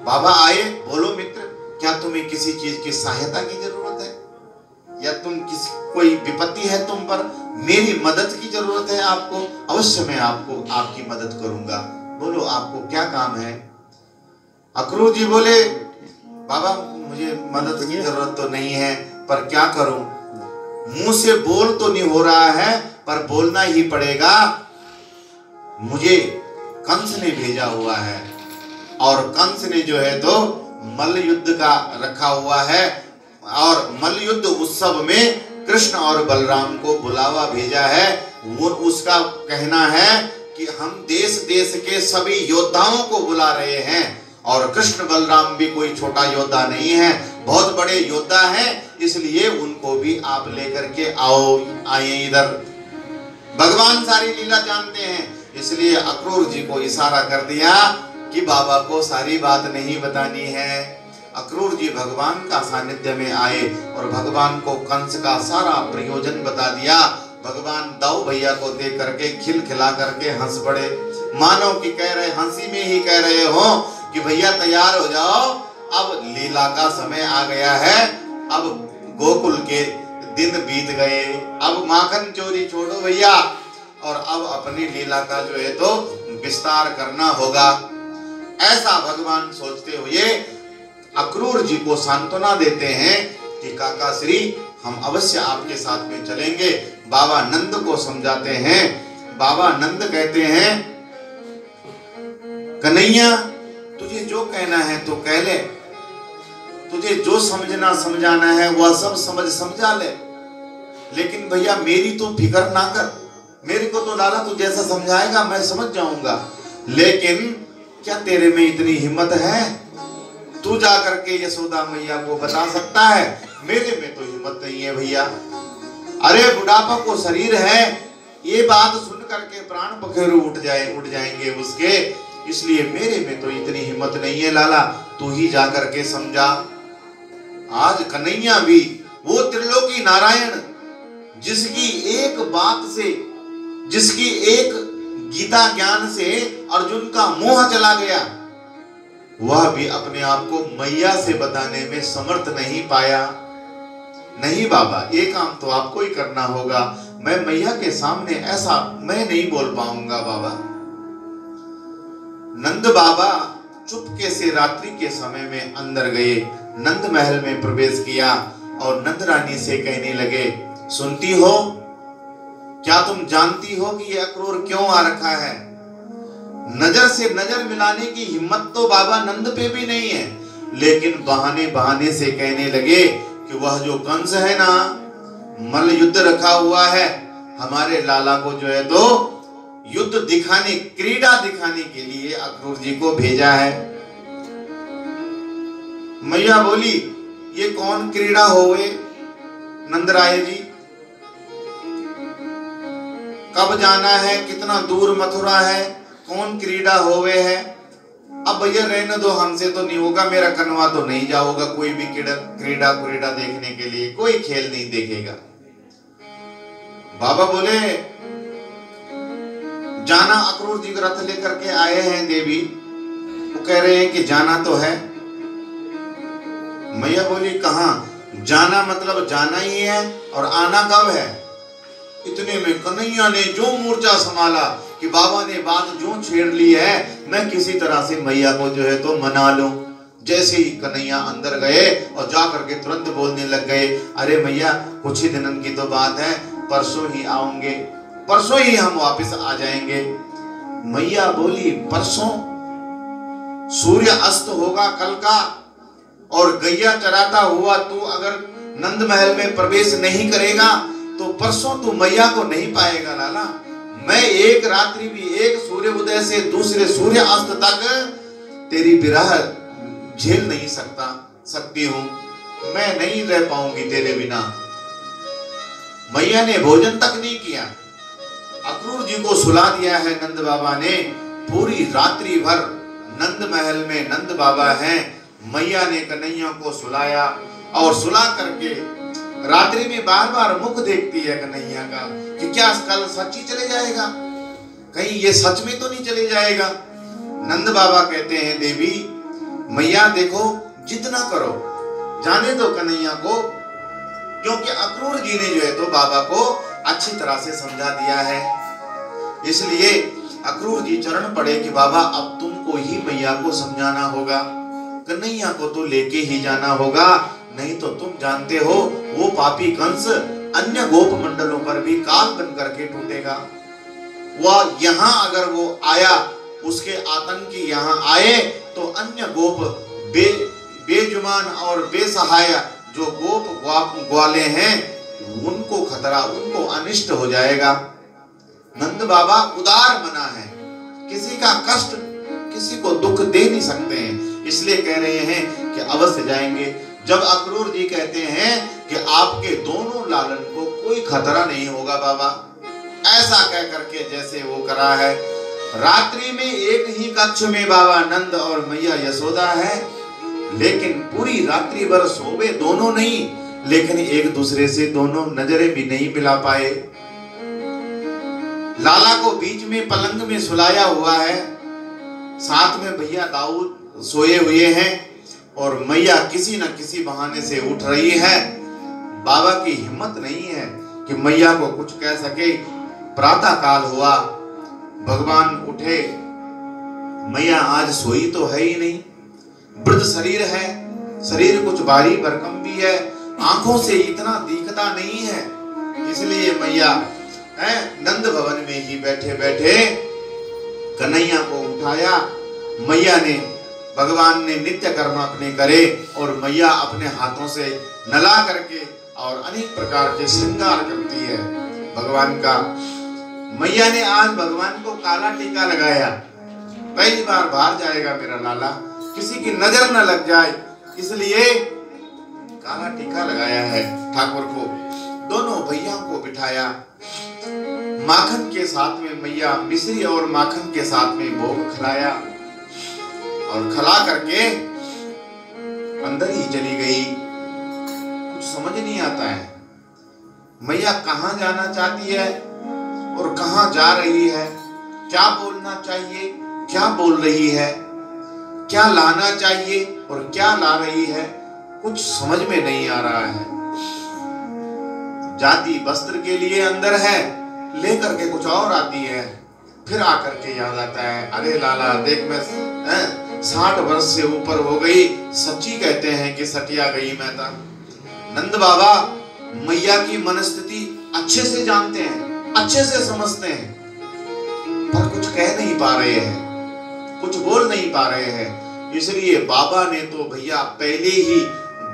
Speaker 1: बाबा आए, बोलो मित्र, क्या तुम्हें किसी चीज की सहायता की जरूरत है या तुम कोई विपत्ति है तुम पर, मेरी मदद की जरूरत है आपको? अवश्य मैं आपकी मदद करूंगा, बोलो आपको क्या काम है? अक्रूर जी बोले, बाबा मुझे मदद की जरूरत तो नहीं है, पर क्या करूं? मुंह से बोल तो नहीं हो रहा है, पर बोलना ही पड़ेगा। मुझे कंस ने भेजा हुआ है और कंस ने जो है तो मल्ल युद्ध का रखा हुआ है और मल्ल युद्ध उत्सव में कृष्ण और बलराम को बुलावा भेजा है। वो उसका कहना है कि हम देश देश के सभी योद्धाओं को बुला रहे हैं और कृष्ण बलराम भी कोई छोटा योद्धा नहीं है, बहुत बड़े योद्धा हैं, इसलिए उनको भी आप लेकर के आए इधर। भगवान सारी लीला जानते हैं, इसलिए अक्रूर जी को इशारा कर दिया कि बाबा को सारी बात नहीं बतानी है। अक्रूर जी भगवान का सानिध्य में आए और भगवान को कंस का सारा प्रयोजन बता दिया। भगवान दाऊ भैया को देख करके खिलखिला करके हंस पड़े, मानो कि कह रहे, हंसी में ही कह रहे हो कि भैया तैयार हो जाओ, अब लीला का समय आ गया है, अब गोकुल के दिन बीत गए, अब माखन चोरी छोड़ो भैया और अब अपनी लीला का जो है तो विस्तार करना होगा। ऐसा भगवान सोचते हुए अक्रूर जी को सांत्वना देते हैं कि काका श्री हम अवश्य आपके साथ में चलेंगे, बाबा नंद को समझाते हैं। बाबा नंद कहते हैं, कन्हैया तुझे जो कहना है तो कह ले, तुझे जो समझना समझाना है वह सब समझा ले, लेकिन भैया मेरी तो फिक्र ना कर। मेरे को तो लाला तू जैसा समझाएगा मैं समझ जाऊंगा, लेकिन क्या तेरे में इतनी हिम्मत है? तू जा करके यशोदा मैया को बता सकता है? मेरे में तो हिम्मत नहीं है भैया। अरे बुढ़ापा को शरीर है, ये बात सुन करके प्राण पखेरु उठ जाएंगे उसके, इसलिए मेरे में तो इतनी हिम्मत नहीं है लाला, तू ही जा करके समझा। आज कन्हैया भी वो त्रिलोकी नारायण जिसकी एक बात से, जिसकी एक गीता ज्ञान से अर्जुन का मोह चला गया, वह भी अपने आप को मैया से बताने में समर्थ नहीं पाया। नहीं बाबा, ये काम तो आपको ही करना होगा, मैं मैया के सामने ऐसा मैं नहीं बोल पाऊंगा बाबा। नंद बाबा चुपके से रात्रि के समय में अंदर गए, नंद महल में प्रवेश किया और नंद रानी से कहने लगे, सुनती हो, क्या तुम जानती हो कि यह अक्रूर क्यों आ रखा है? नजर से नजर मिलाने की हिम्मत तो बाबा नंद पे भी नहीं है, लेकिन बहाने बहाने से कहने लगे कि वह जो कंस है ना, मल्ल युद्ध रखा हुआ है, हमारे लाला को जो है तो युद्ध दिखाने, क्रीड़ा दिखाने के लिए अक्रूर जी को भेजा है। मैया बोली, ये कौन क्रीड़ा होवे नंदराय जी? कब जाना है, कितना दूर मथुरा है, कौन क्रीड़ा होवे है? अब भैया रहने दो, हमसे तो नहीं होगा, मेरा कन्वा तो नहीं जाओगा कोई भी क्रीड़ा देखने के लिए, कोई खेल नहीं देखेगा। बाबा बोले, जाना, अक्रूर जी रथ लेकर के आए हैं देवी, वो कह रहे हैं कि जाना तो है। मैया बोली, कहां जाना? मतलब जाना ही है, और आना कब है? इतने में कन्हैया ने जो मोर्चा संभाला कि बाबा ने बात जो छेड़ ली है, मैं किसी तरह से मैया को जो है तो मना लूं। जैसे ही कन्हैया अंदर गए और जा करके तुरंत बोलने लग गए, अरे मैया कुछ ही दिनों की तो बात है, परसों ही आऊंगे, परसों ही हम वापस आ जाएंगे। मैया बोली, परसों? सूर्य अस्त होगा कल का, और गैया चराता हुआ तू अगर नंद महल में प्रवेश नहीं करेगा तो परसों तू मैया को नहीं पाएगा लाला। मैं एक रात्रि भी, एक सूर्य उदय से दूसरे सूर्य अस्त तक तेरी विरह झेल नहीं सकती हूं, मैं नहीं रह पाऊंगी तेरे बिना। मैया ने भोजन तक नहीं किया, अक्रूर जी को सुला दिया है नंद बाबा ने। पूरी रात्रि भर नंद महल में नंद बाबा हैं, मैया ने कन्हैया को सुलाया, और सुला करके रात्रि में बार बार मुख देखती है कन्हैया का कि क्या कल सच ही चले जाएगा, कहीं ये सच में तो नहीं चले जाएगा। नंद बाबा कहते हैं, देवी मैया देखो, जितना करो जाने दो कन्हैया को, क्योंकि अक्रूर जी ने जो है तो बाबा को अच्छी तरह से समझा दिया है। इसलिए अक्रूर जी चरण पड़े कि बाबा अब तुमको ही मैया को समझाना होगा, कन्हैया को तो लेके ही जाना होगा, नहीं तो तुम जानते हो वो पापी कंस अन्य गोप मंडलों पर भी काल बन करके टूटेगा। वह यहाँ अगर वो आया, उसके आतंकी यहाँ आए तो अन्य गोप बेजुबान और बेसहाय जो गोप ग्वाले हैं, उनको खतरा, उनको अनिष्ट हो जाएगा। नंद बाबा उदार मना है, किसी का कष्ट, किसी को दुख दे नहीं सकते हैं, इसलिए कह रहे हैं कि अवश्य जाएंगे। जब अक्रूर जी कहते हैं कि आपके दोनों लालन को कोई खतरा नहीं होगा बाबा, ऐसा कह करके जैसे वो करा है। रात्रि में एक ही कक्ष में बाबा नंद और मैया यशोदा है, लेकिन पूरी रात्रि भर सोवे दोनों नहीं, लेकिन एक दूसरे से दोनों नजरें भी नहीं मिला पाए। लाला को बीच में पलंग में सुलाया हुआ है, साथ में भैया दाऊद सोए हुए हैं, और मैया किसी न किसी बहाने से उठ रही है। बाबा की हिम्मत नहीं है कि मैया को कुछ कह सके। प्रातः काल हुआ, भगवान उठे, मैया आज सोई तो है ही नहीं, वृद्ध शरीर है, शरीर कुछ भारी भरकम भी है, आंखों से इतना दिखता नहीं है, इसलिए मैया नंद भवन में ही बैठे बैठे कन्हैया को उठाया। मैया ने, भगवान ने नित्य कर्म अपने करे और मैया अपने हाथों से नला करके और अनेक प्रकार के श्रृंगार करती है भगवान का। मैया ने आज भगवान को काला टीका लगाया। पहली बार बाहर जाएगा मेरा लाला, किसी की नजर न लग जाए, इसलिए काला टीका लगाया है ठाकुर को। दोनों भैया को बिठाया, माखन के साथ में मैया मिश्री और माखन के साथ में भोग खिलाया और खिला करके अंदर ही चली गई। कुछ समझ नहीं आता है मैया कहाँ जाना चाहती है और कहाँ जा रही है, क्या बोलना चाहिए, क्या बोल रही है, क्या लाना चाहिए और क्या ला रही है, कुछ समझ में नहीं आ रहा है। जाति वस्त्र के लिए अंदर है, लेकर के कुछ और आती है, फिर आकर के याद आता है, अरे लाला देख मैं 60 वर्ष से ऊपर हो गई, सच्ची कहते हैं कि सटिया गई मैं था। नंद बाबा मैया की मनस्थिति अच्छे से जानते हैं, अच्छे से समझते हैं, पर कुछ कह नहीं पा रहे हैं, कुछ बोल नहीं पा रहे हैं। इसलिए बाबा ने तो भैया पहले ही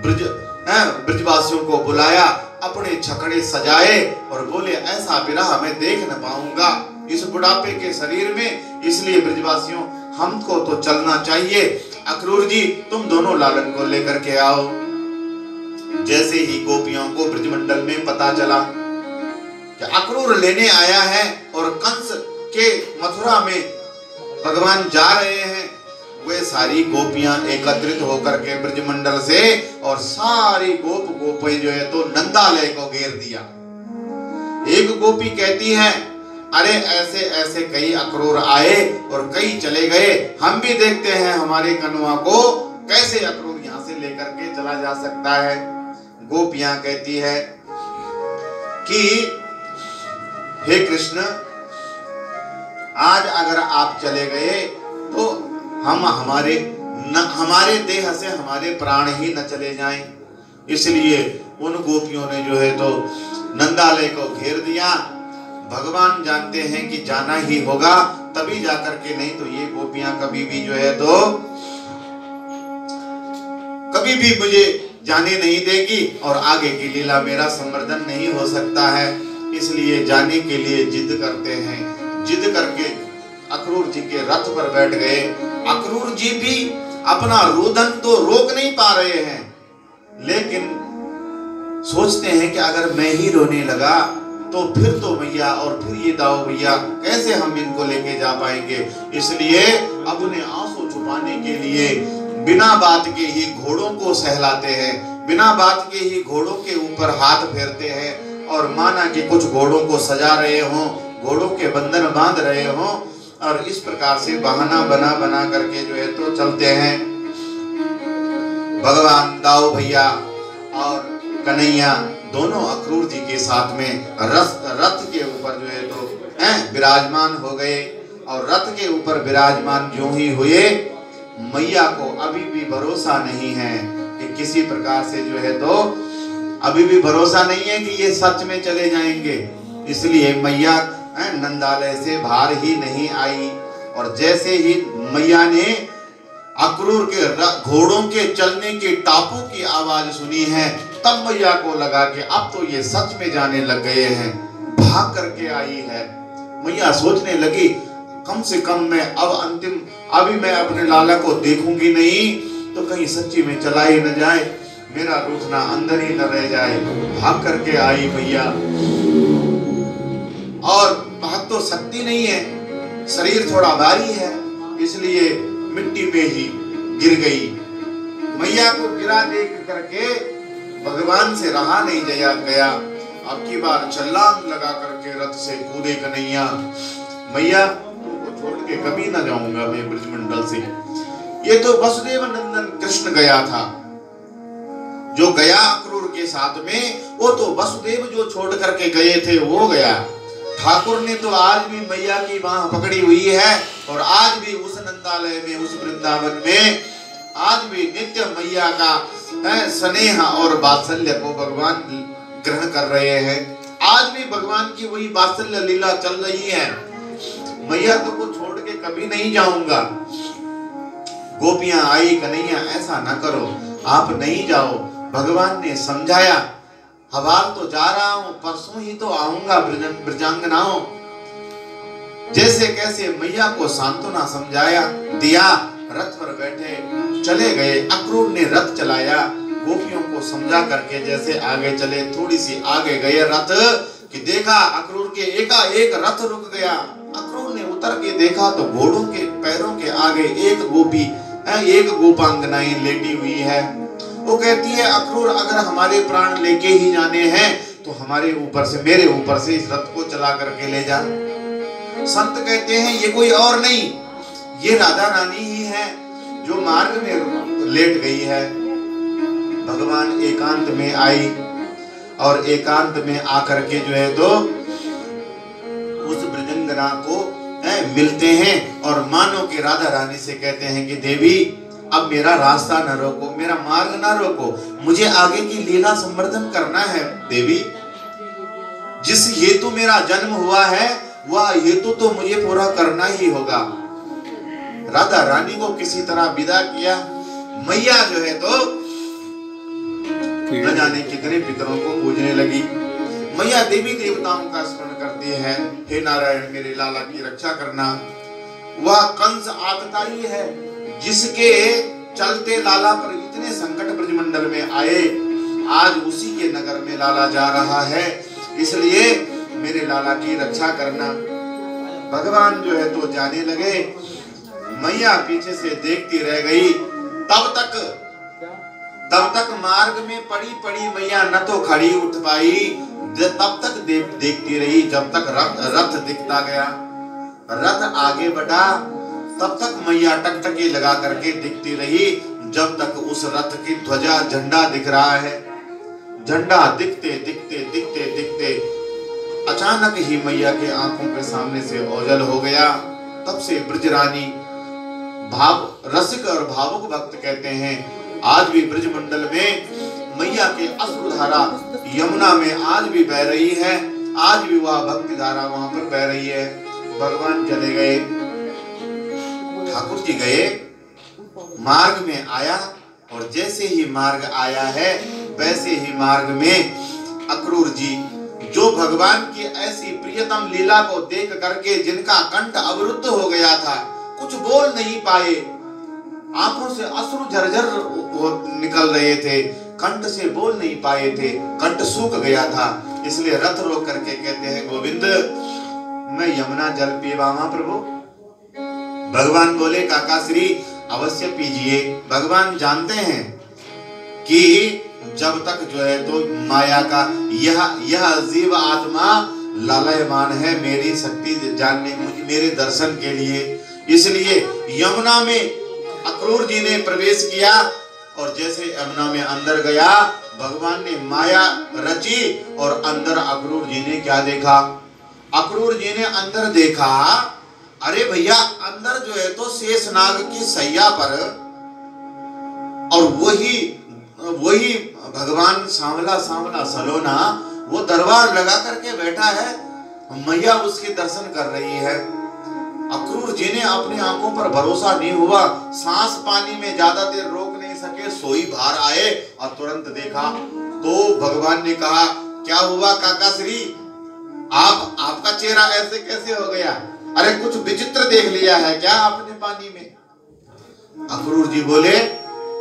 Speaker 1: ब्रजवासियों को बुलाया, अपने छकड़े सजाए और बोले ऐसा विरह मैं देख न पाऊंगा इस बुढ़ापे के शरीर में, इसलिए ब्रजवासियों हमको तो चलना चाहिए। अक्रूर जी तुम दोनों लालन को लेकर के आओ। जैसे ही गोपियों को ब्रजमंडल में पता चला कि अक्रूर लेने आया है और कंस के मथुरा में भगवान जा रहे हैं, वे सारी गोपियां एकत्रित होकर के ब्रजमंडल से और सारी गोपी जो है तो नंदालय को घेर दिया। एक गोपी कहती है अरे ऐसे ऐसे कई अक्रूर आए और कई चले गए, हम भी देखते हैं हमारे कनुआ को कैसे अक्रूर यहाँ से लेकर के चला जा सकता है। गोपियां कहती है कि हे कृष्ण आज अगर आप चले गए तो हमारे देह से हमारे प्राण ही न चले जाएं, इसलिए उन गोपियों ने जो है तो नंदालय को घेर दिया। भगवान जानते हैं कि जाना ही होगा, तभी जाकर के, नहीं तो ये गोपियां कभी भी जो है तो कभी भी मुझे जाने नहीं देगी और आगे की लीला मेरा संवर्धन नहीं हो सकता है, इसलिए जाने के लिए जिद करते हैं। जिद करके अक्रूर जी के रथ पर बैठ गए। अक्रूर जी भी अपना रुदन तो रोक नहीं पा रहे हैं, लेकिन सोचते हैं कि अगर मैं ही रोने लगा तो फिर तो मैया और फिर ये दाऊ भैया कैसे हम इनको लेके जा पाएंगे। इसलिए अपने आंसू छुपाने के लिए बिना बात के ही घोड़ों को सहलाते हैं, बिना बात के ही घोड़ों के ऊपर हाथ फेरते हैं और माना कि कुछ घोड़ों को सजा रहे हों, घोड़ों के बंधन बांध रहे हों, और इस प्रकार से बहाना बना बना करके जो है तो चलते हैं। भगवान दाऊ भैया और कन्हैया दोनों अक्रूर जी के साथ में रथ के ऊपर जो है तो विराजमान हो गए। और रथ के ऊपर विराजमान जो ही हुए, मैया को अभी भी भरोसा नहीं है कि किसी प्रकार से जो है तो अभी भी भरोसा नहीं है कि ये सच में चले जाएंगे, इसलिए मैया नंदालय से बाहर ही नहीं आई। और जैसे ही मैया ने अक्रूर के घोड़ों के चलने के टापू की आवाज सुनी है, तब मैया को लगा कि अब तो ये सच में जाने लग गए हैं, भाग करके आई है। मैया सोचने लगी कम से कम मैं अभी मैं अपने लाला को देखूंगी नहीं तो कहीं सच्ची में चला ही न जाए, मेरा रूठना अंदर ही न रह जाए। भाग करके आई मैया, और भाग तो सकती नहीं है, शरीर थोड़ा भारी है, इसलिए मिट्टी में ही गिर गई। मैया को गिरा देख करके भगवान से रहा नहीं गया। अब की बार छलांग लगा करके रथ से कूदे कन्हैया, मैया तुमको छोड़ के कभी ना जाऊंगा मैं ब्रजमंडल से। ये तो वसुदेव नंदन कृष्ण गया था, जो गया अक्रूर के साथ में, वो तो वसुदेव जो छोड़ करके गए थे वो गया। ठाकुर ने तो आज भी मैया की बाह पकड़ी हुई है, और आज भी उस नंदालय में, उस वृंदावन में आज भी नित्य मैया का स्नेह और वात्सल्य को भगवान ग्रहण कर रहे हैं। आज भी भगवान की वही वात्सल्य लीला चल रही है। मैया तो को छोड़ के कभी नहीं जाऊंगा। गोपियां आई, कन्हैया ऐसा ना करो, आप नहीं जाओ। भगवान ने समझाया, हवाल तो जा रहा हूं, परसों ही तो आऊंगा ब्रजांगनाओं। जैसे कैसे मैया को सांत्वना समझाया दिया, रथ पर बैठे चले गए। अक्रूर ने रथ चलाया, गोपियों को समझा करके जैसे आगे चले, थोड़ी सी आगे गए रथ कि देखा अक्रूर के एकाएक रथ रुक गया। अक्रूर ने उतर के देखा तो घोड़ों के पैरों के आगे एक गोपी, एक गोपांगनाएं लेटी हुई है। वो कहती है, अक्रूर अगर हमारे प्राण लेके ही जाने हैं तो हमारे ऊपर से, मेरे ऊपर से इस रथ को चला करके ले जा। संत कहते हैं ये कोई और नहीं, ये राधा रानी ही है जो मार्ग में लेट गई है। भगवान एकांत में आई और एकांत में आकर के जो है तो उस ब्रजंगना को मिलते हैं और मानो कि राधा रानी से कहते हैं कि देवी अब मेरा रास्ता न रोको, मेरा मार्ग न रोको, मुझे आगे की लीला संवर्धन करना है। देवी जिस हेतु मेरा जन्म हुआ है वह हेतु तो मुझे पूरा करना ही होगा। राधा रानी को किसी तरह विदा किया। मैया जो है तो न जाने कितने पितरों को पूजने लगी। मैया देवी देवताओं का स्मरण करती है, हे नारायण मेरे लाला की रक्षा करना। वह कंस आतताई है जिसके चलते लाला पर इतने संकट ब्रजमंडल में आए, आज उसी के नगर में लाला जा रहा है, इसलिए मेरे लाला की रक्षा करना। भगवान जो है तो जाने लगे, मैया पीछे से देखती रह गई। तब तक मार्ग में पड़ी पड़ी मैया न तो खड़ी उठ पाई, तब तक देखती रही जब तक रथ दिखता गया। रथ आगे बढ़ा तब तक मैया टकटकी लगा करके दिखती रही जब तक उस रथ की ध्वजा झंडा दिख रहा है। झंडा दिखते दिखते दिखते दिखते अचानक ही मैया के आंखों के सामने से ओझल हो गया। तब से ब्रजरानी भाव रसिक और भावुक भक्त कहते हैं, आज भी ब्रजमंडल में मैया के अश्रु धारा यमुना में आज भी बह रही है। आज भी वह भक्ति धारा वहां पर बह रही है। भगवान चले गए, ठाकुर जी गए, मार्ग में आया और जैसे ही मार्ग आया है वैसे ही मार्ग में अक्रूर जी जो भगवान की ऐसी प्रियतम लीला को देख करके जिनका कंठ अवरुद्ध हो गया था, कुछ बोल नहीं पाए, आंखों से अश्रु झरझर निकल रहे थे, कंठ से बोल नहीं पाए थे, कंठ सूख गया था। इसलिए रथ रोक करके कहते हैं, गोविंद मैं यमुना जल पीवामा प्रभु। भगवान बोले, काका श्री अवश्य पीजिए। भगवान जानते हैं कि जब तक जो है तो माया का यह जीव आत्मा लालयमान है मेरी शक्ति जानने, मुझे मेरे दर्शन के लिए, इसलिए यमुना में अक्रूर जी ने प्रवेश किया और जैसे यमुना में अंदर गया भगवान ने माया रची और अंदर अक्रूर जी ने क्या देखा? अक्रूर जी ने अंदर देखा, अरे भैया अंदर जो है तो शेषनाग की सैया पर और वही भगवान सांवला सांवला सलोना वो दरबार लगा करके बैठा है, मैया उसके दर्शन कर रही है। अक्रूर जी ने अपनी आंखों पर भरोसा नहीं हुआ, सांस पानी में ज्यादा देर रोक नहीं सके, सोई बाहर आए और तुरंत देखा तो भगवान ने कहा, क्या हुआ काका श्री, आपका चेहरा ऐसे कैसे हो गया? अरे कुछ विचित्र देख लिया है क्या आपने पानी में? अक्रूर जी बोले,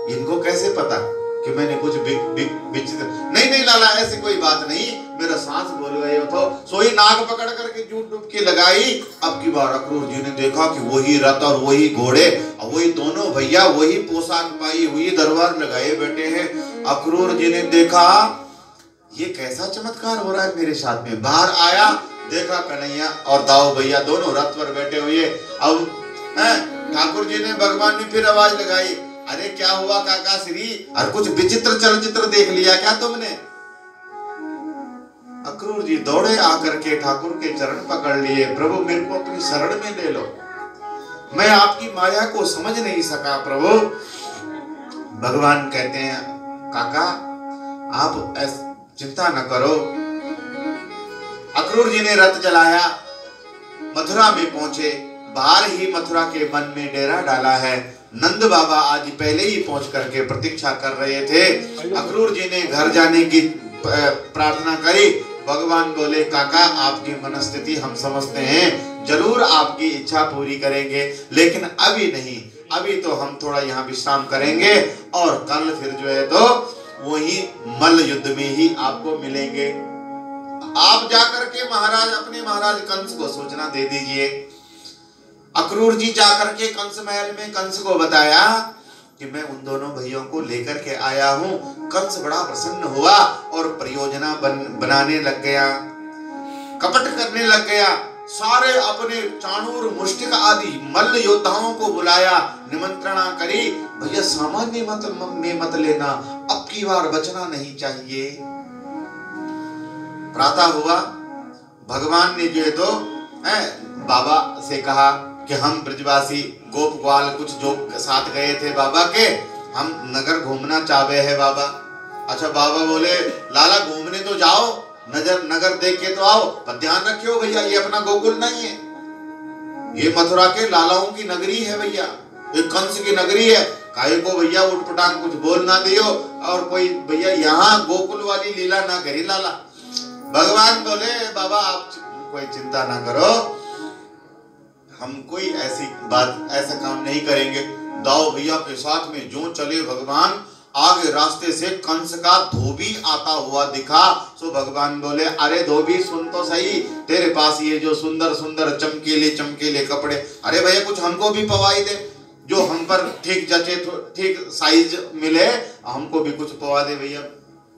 Speaker 1: इनको कैसे पता कि मैंने कुछ विचित्र? नहीं लाला ऐसी कोई बात नहीं, मेरा सांस बोल गए हो तो सोई नाग पकड़ करके जूट डुबकी लगाई। अब की बार अक्रूर जी ने देखा कि वही रथ और वही घोड़े और वही दोनों भैया वही पोशाक पाई हुई दरबार लगाए बैठे हैं। अक्रूर जी ने देखा ये कैसा चमत्कार हो रहा है मेरे साथ में। बाहर आया, देखा कन्हैया और दाऊ भैया दोनों रथ पर बैठे हुए। अब ठाकुर जी ने, भगवान ने फिर आवाज लगाई, अरे क्या हुआ काका श्री, और कुछ विचित्र चलचित्र देख लिया क्या तुमने? अक्रूर जी दौड़े आकर के ठाकुर के चरण पकड़ लिए, प्रभु मेरे को अपनी शरण में ले लो, मैं आपकी माया को समझ नहीं सका प्रभु। भगवान कहते हैं, काका आप चिंता न करो, अक्रूर जी ने रथ चलाया, मथुरा में पहुंचे। बाहर ही मथुरा के वन में डेरा डाला है। नंद बाबा आज पहले ही पहुंच करके प्रतीक्षा कर रहे थे। अक्रूर जी ने घर जाने की प्रार्थना करी। भगवान बोले, काका आपकी मनस्थिति हम समझते हैं, जरूर आपकी इच्छा पूरी करेंगे, लेकिन अभी नहीं, अभी तो हम थोड़ा यहाँ विश्राम करेंगे और कल फिर जो है तो वही मल्ल युद्ध में ही आपको मिलेंगे। आप जाकर के महाराज अपने महाराज कंस को सूचना दे दीजिए। अक्रूर जी जाकर के कंस महल में कंस को बताया कि मैं उन दोनों भाइयों को लेकर के आया हूं। कंस बड़ा प्रसन्न हुआ और परियोजना बनाने लग गया, कपट करने लग गया। सारे अपने चाणूर मुष्टिक आदि मल्ल योद्धाओं को बुलाया, निमंत्रणा करी, भैया सामान्य मत लेना, अब की बार बचना नहीं चाहिए। प्रातः हुआ, भगवान ने जो है तो बाबा से कहा कि हम ब्रजवासी गोप ग्वाल कुछ जो साथ गए थे बाबा के, हम नगर घूमना चाहते हैं बाबा। अच्छा बाबा बोले, लाला घूमने तो जाओ, नगर देख के तो आओ, पर ध्यान रखियो भैया ये अपना गोकुल नहीं है, ये मथुरा के लालाओं की नगरी है भैया, ये कंस की नगरी है। काहे को भैया उठपटांग कुछ बोल ना दियो और कोई भैया यहाँ गोकुल वाली लीला ना करी लाला। भगवान बोले, बाबा आप कोई चिंता ना करो, हम कोई ऐसी बात ऐसा काम नहीं करेंगे। दाऊ भैया के साथ में जो चले भगवान, आगे रास्ते से कंस का धोबी आता हुआ दिखा। सो भगवान बोले, अरे धोबी सुन तो सही, तेरे पास ये जो सुंदर सुंदर चमकीले चमकीले कपड़े, अरे भैया कुछ हमको भी पवाई दे, जो हम पर ठीक जचे, ठीक साइज मिले, हमको भी कुछ पवा दे भैया।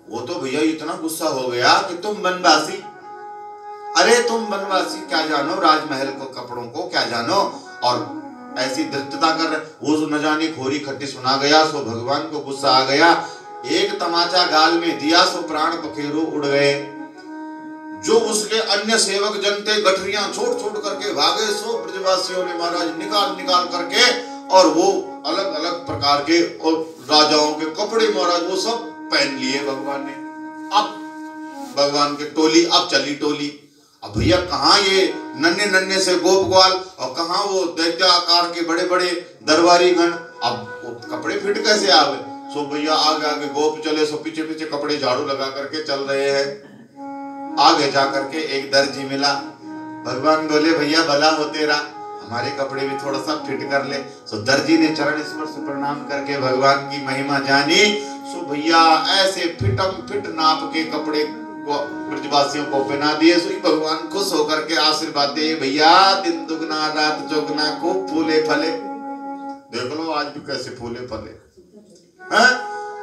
Speaker 1: वो तो भैया इतना गुस्सा हो गया कि तुम बनवासी, अरे तुम बनवासी क्या जानो राजमहल को कपड़ों को क्या जानो, और ऐसी धृष्टता कर रहे। वो न जाने खोरी खट्टी सुना गया। सो भगवान को गुस्सा आ गया, एक तमाचा गाल में दिया, सो प्राण पखेरु उड़ गए। जो उसके अन्य सेवक जन थे गठरियां छोड़ छोड़ करके भागे। सो ब्रजवासियों ने महाराज निकाल निकाल करके और वो अलग अलग प्रकार के और राजाओं के कपड़े महाराज वो सब पहन लिए भगवान ने। अब भगवान की टोली, अब चली टोली। अब भैया कहाँ ये नन्हे नन्हे से गोप ग्वाल और कहाँ वो दैत्य आकार के बड़े बड़े दरबारी गण, अब वो कपड़े फिट कैसे आ गए। सो भैया आगे आगे गोप चले, सो पीछे पीछे कपड़े झाड़ू लगा करके चल रहे हैं। आगे जा करके एक दर्जी मिला। भगवान बोले, भैया भला हो तेरा, हमारे कपड़े भी थोड़ा सा फिट कर ले। सो दर्जी ने चरण स्पर्श प्रणाम करके भगवान की महिमा जानी। सो भैया ऐसे फिटम फिट नाप के कपड़े ब्रजवासियों को पहना दिए। सो भगवान खुश होकर के आशीर्वाद दे, भैया दिन दुगना रात चौगुना खूब फूले फले। देख लो आज भी कैसे फूले फले हैं।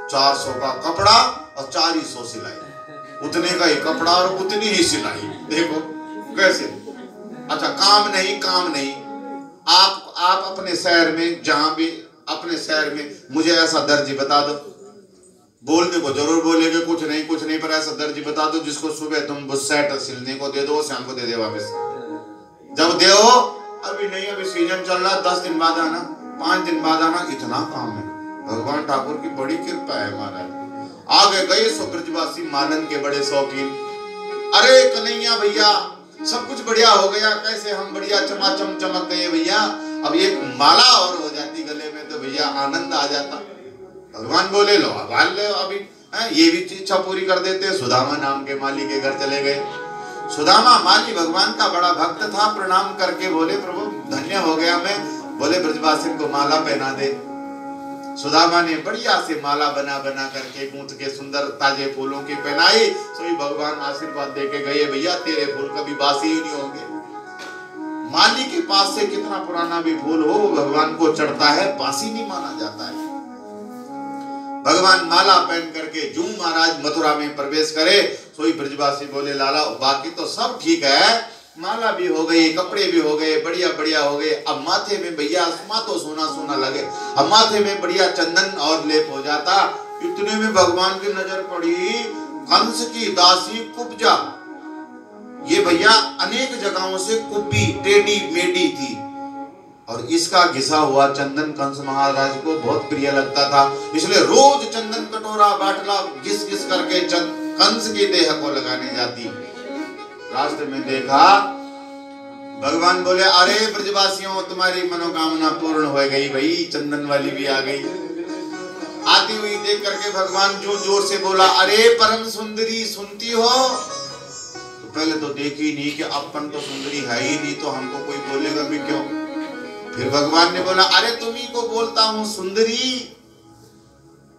Speaker 1: 400 का कपड़ा और 400 सिलाई, उतने का ही कपड़ा और उतनी ही सिलाई, देखो कैसे। अच्छा काम नहीं, आप अपने शहर में जहां भी अपने शहर में मुझे ऐसा दर्जी बता दो, बोलने को जरूर बोलेंगे कुछ नहीं, पर ऐसा दर्जी बता दो जिसको सुबह तुम सेट सिलने को दे दो, शाम को दे दे वापस। जब दे हो, अभी नहीं, अभी सीजन चल रहा, 10 दिन बाद आना, 5 दिन बाद आना, इतना काम है। भगवान ठाकुर की बड़ी कृपा है महाराज। आगे गए सो ब्रजवासी मालन के बड़े शौकीन, अरे कन्हैया भैया सब कुछ बढ़िया हो गया, कैसे हम बढ़िया चमाचम चमक गए भैया, अब एक माला और हो जाती गले में तो भैया आनंद आ जाता। भगवान बोले, लो अब ले अभी ये भी इच्छा पूरी कर देते। सुदामा नाम के माली के घर चले गए। सुदामा माली भगवान का बड़ा भक्त था, प्रणाम करके बोले, प्रभु धन्य हो गया मैं। बोले ब्रजवासी को माला पहना दे। सुदामा ने बढ़िया से माला बना बना करके गूंथ के सुंदर ताजे फूलों की पहनाई। सोई भगवान आशीर्वाद दे के गए, भैया तेरे फूल कभी बासी ही नहीं होंगे। माली के पास से कितना पुराना भी फूल हो भगवान को चढ़ता है, बासी नहीं माना जाता है। भगवान माला पहन करके जू महाराज मथुरा में प्रवेश करे। सोई ब्रजवासी बोले, लाला बाकी तो सब ठीक है, माला भी हो गई, कपड़े भी हो गए, बढ़िया बढ़िया हो गए, अब माथे में भैया माथो सोना सोना लगे, अब माथे में बढ़िया चंदन और लेप हो जाता। इतने में भगवान की नजर पड़ी कंस की दासी कुब्जा। ये भैया अनेक जगहों से कुब्बी टेढ़ी मेढ़ी थी और इसका घिसा हुआ चंदन कंस महाराज को बहुत प्रिय लगता था, इसलिए रोज चंदन कटोरा बाटला घिस घिस करके कंस की देह को लगाने जाती। रास्ते में देखा, भगवान बोले अरे ब्रजवासियों तुम्हारी मनोकामना पूर्ण हो गई भाई, चंदन वाली भी आ गई। आती हुई देख करके भगवान जो जोर से बोला अरे परम सुंदरी सुनती हो। तो पहले तो देखी नहीं कि अपन तो सुंदरी है ही नहीं, तो हमको कोई बोलेगा भी क्यों। फिर भगवान ने बोला अरे तुम्ही को बोलता हूं सुंदरी।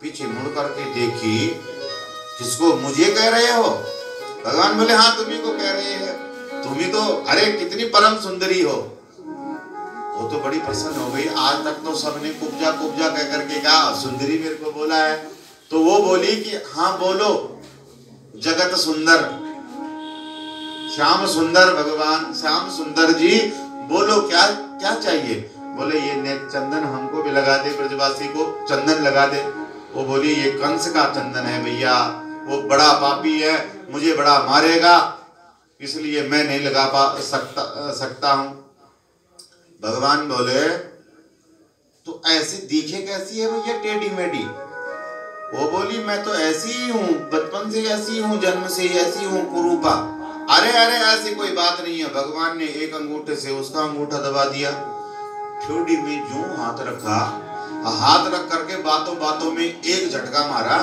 Speaker 1: पीछे मुड़ करके देखी, किसको, मुझे कह रहे हो? भगवान बोले हाँ तुम्ही को कह रहे हैं, तुम्ही तो अरे कितनी परम सुंदरी हो। वो तो बड़ी प्रसन्न हो गई, आज तक तो सबने कुब्जा कुब्जा कह करके कहा, सुंदरी मेरे को बोला है। तो वो बोली कि हाँ बोलो, जगत सुंदर, श्याम सुंदर भगवान, श्याम सुंदर जी बोलो क्या क्या चाहिए। बोले ये नेक चंदन हमको भी लगा दे, ब्रजवासी को चंदन लगा दे। वो बोली ये कंस का चंदन है भैया, वो बड़ा पापी है, मुझे बड़ा मारेगा, इसलिए मैं नहीं लगा सकता हूं। भगवान बोले तो ऐसे दिखे कैसी है भैया, टेढ़ी मेढ़ी? वो बोली मैं तो ऐसी ही हूँ, बचपन से ऐसी हूँ, जन्म से ही ऐसी हूँ, कुरूपा। अरे अरे ऐसी कोई बात नहीं है। भगवान ने एक अंगूठे से उसका अंगूठा दबा दिया, ठोड़ी में जो हाथ रखा, हाथ रख करके बातों बातों में एक झटका मारा,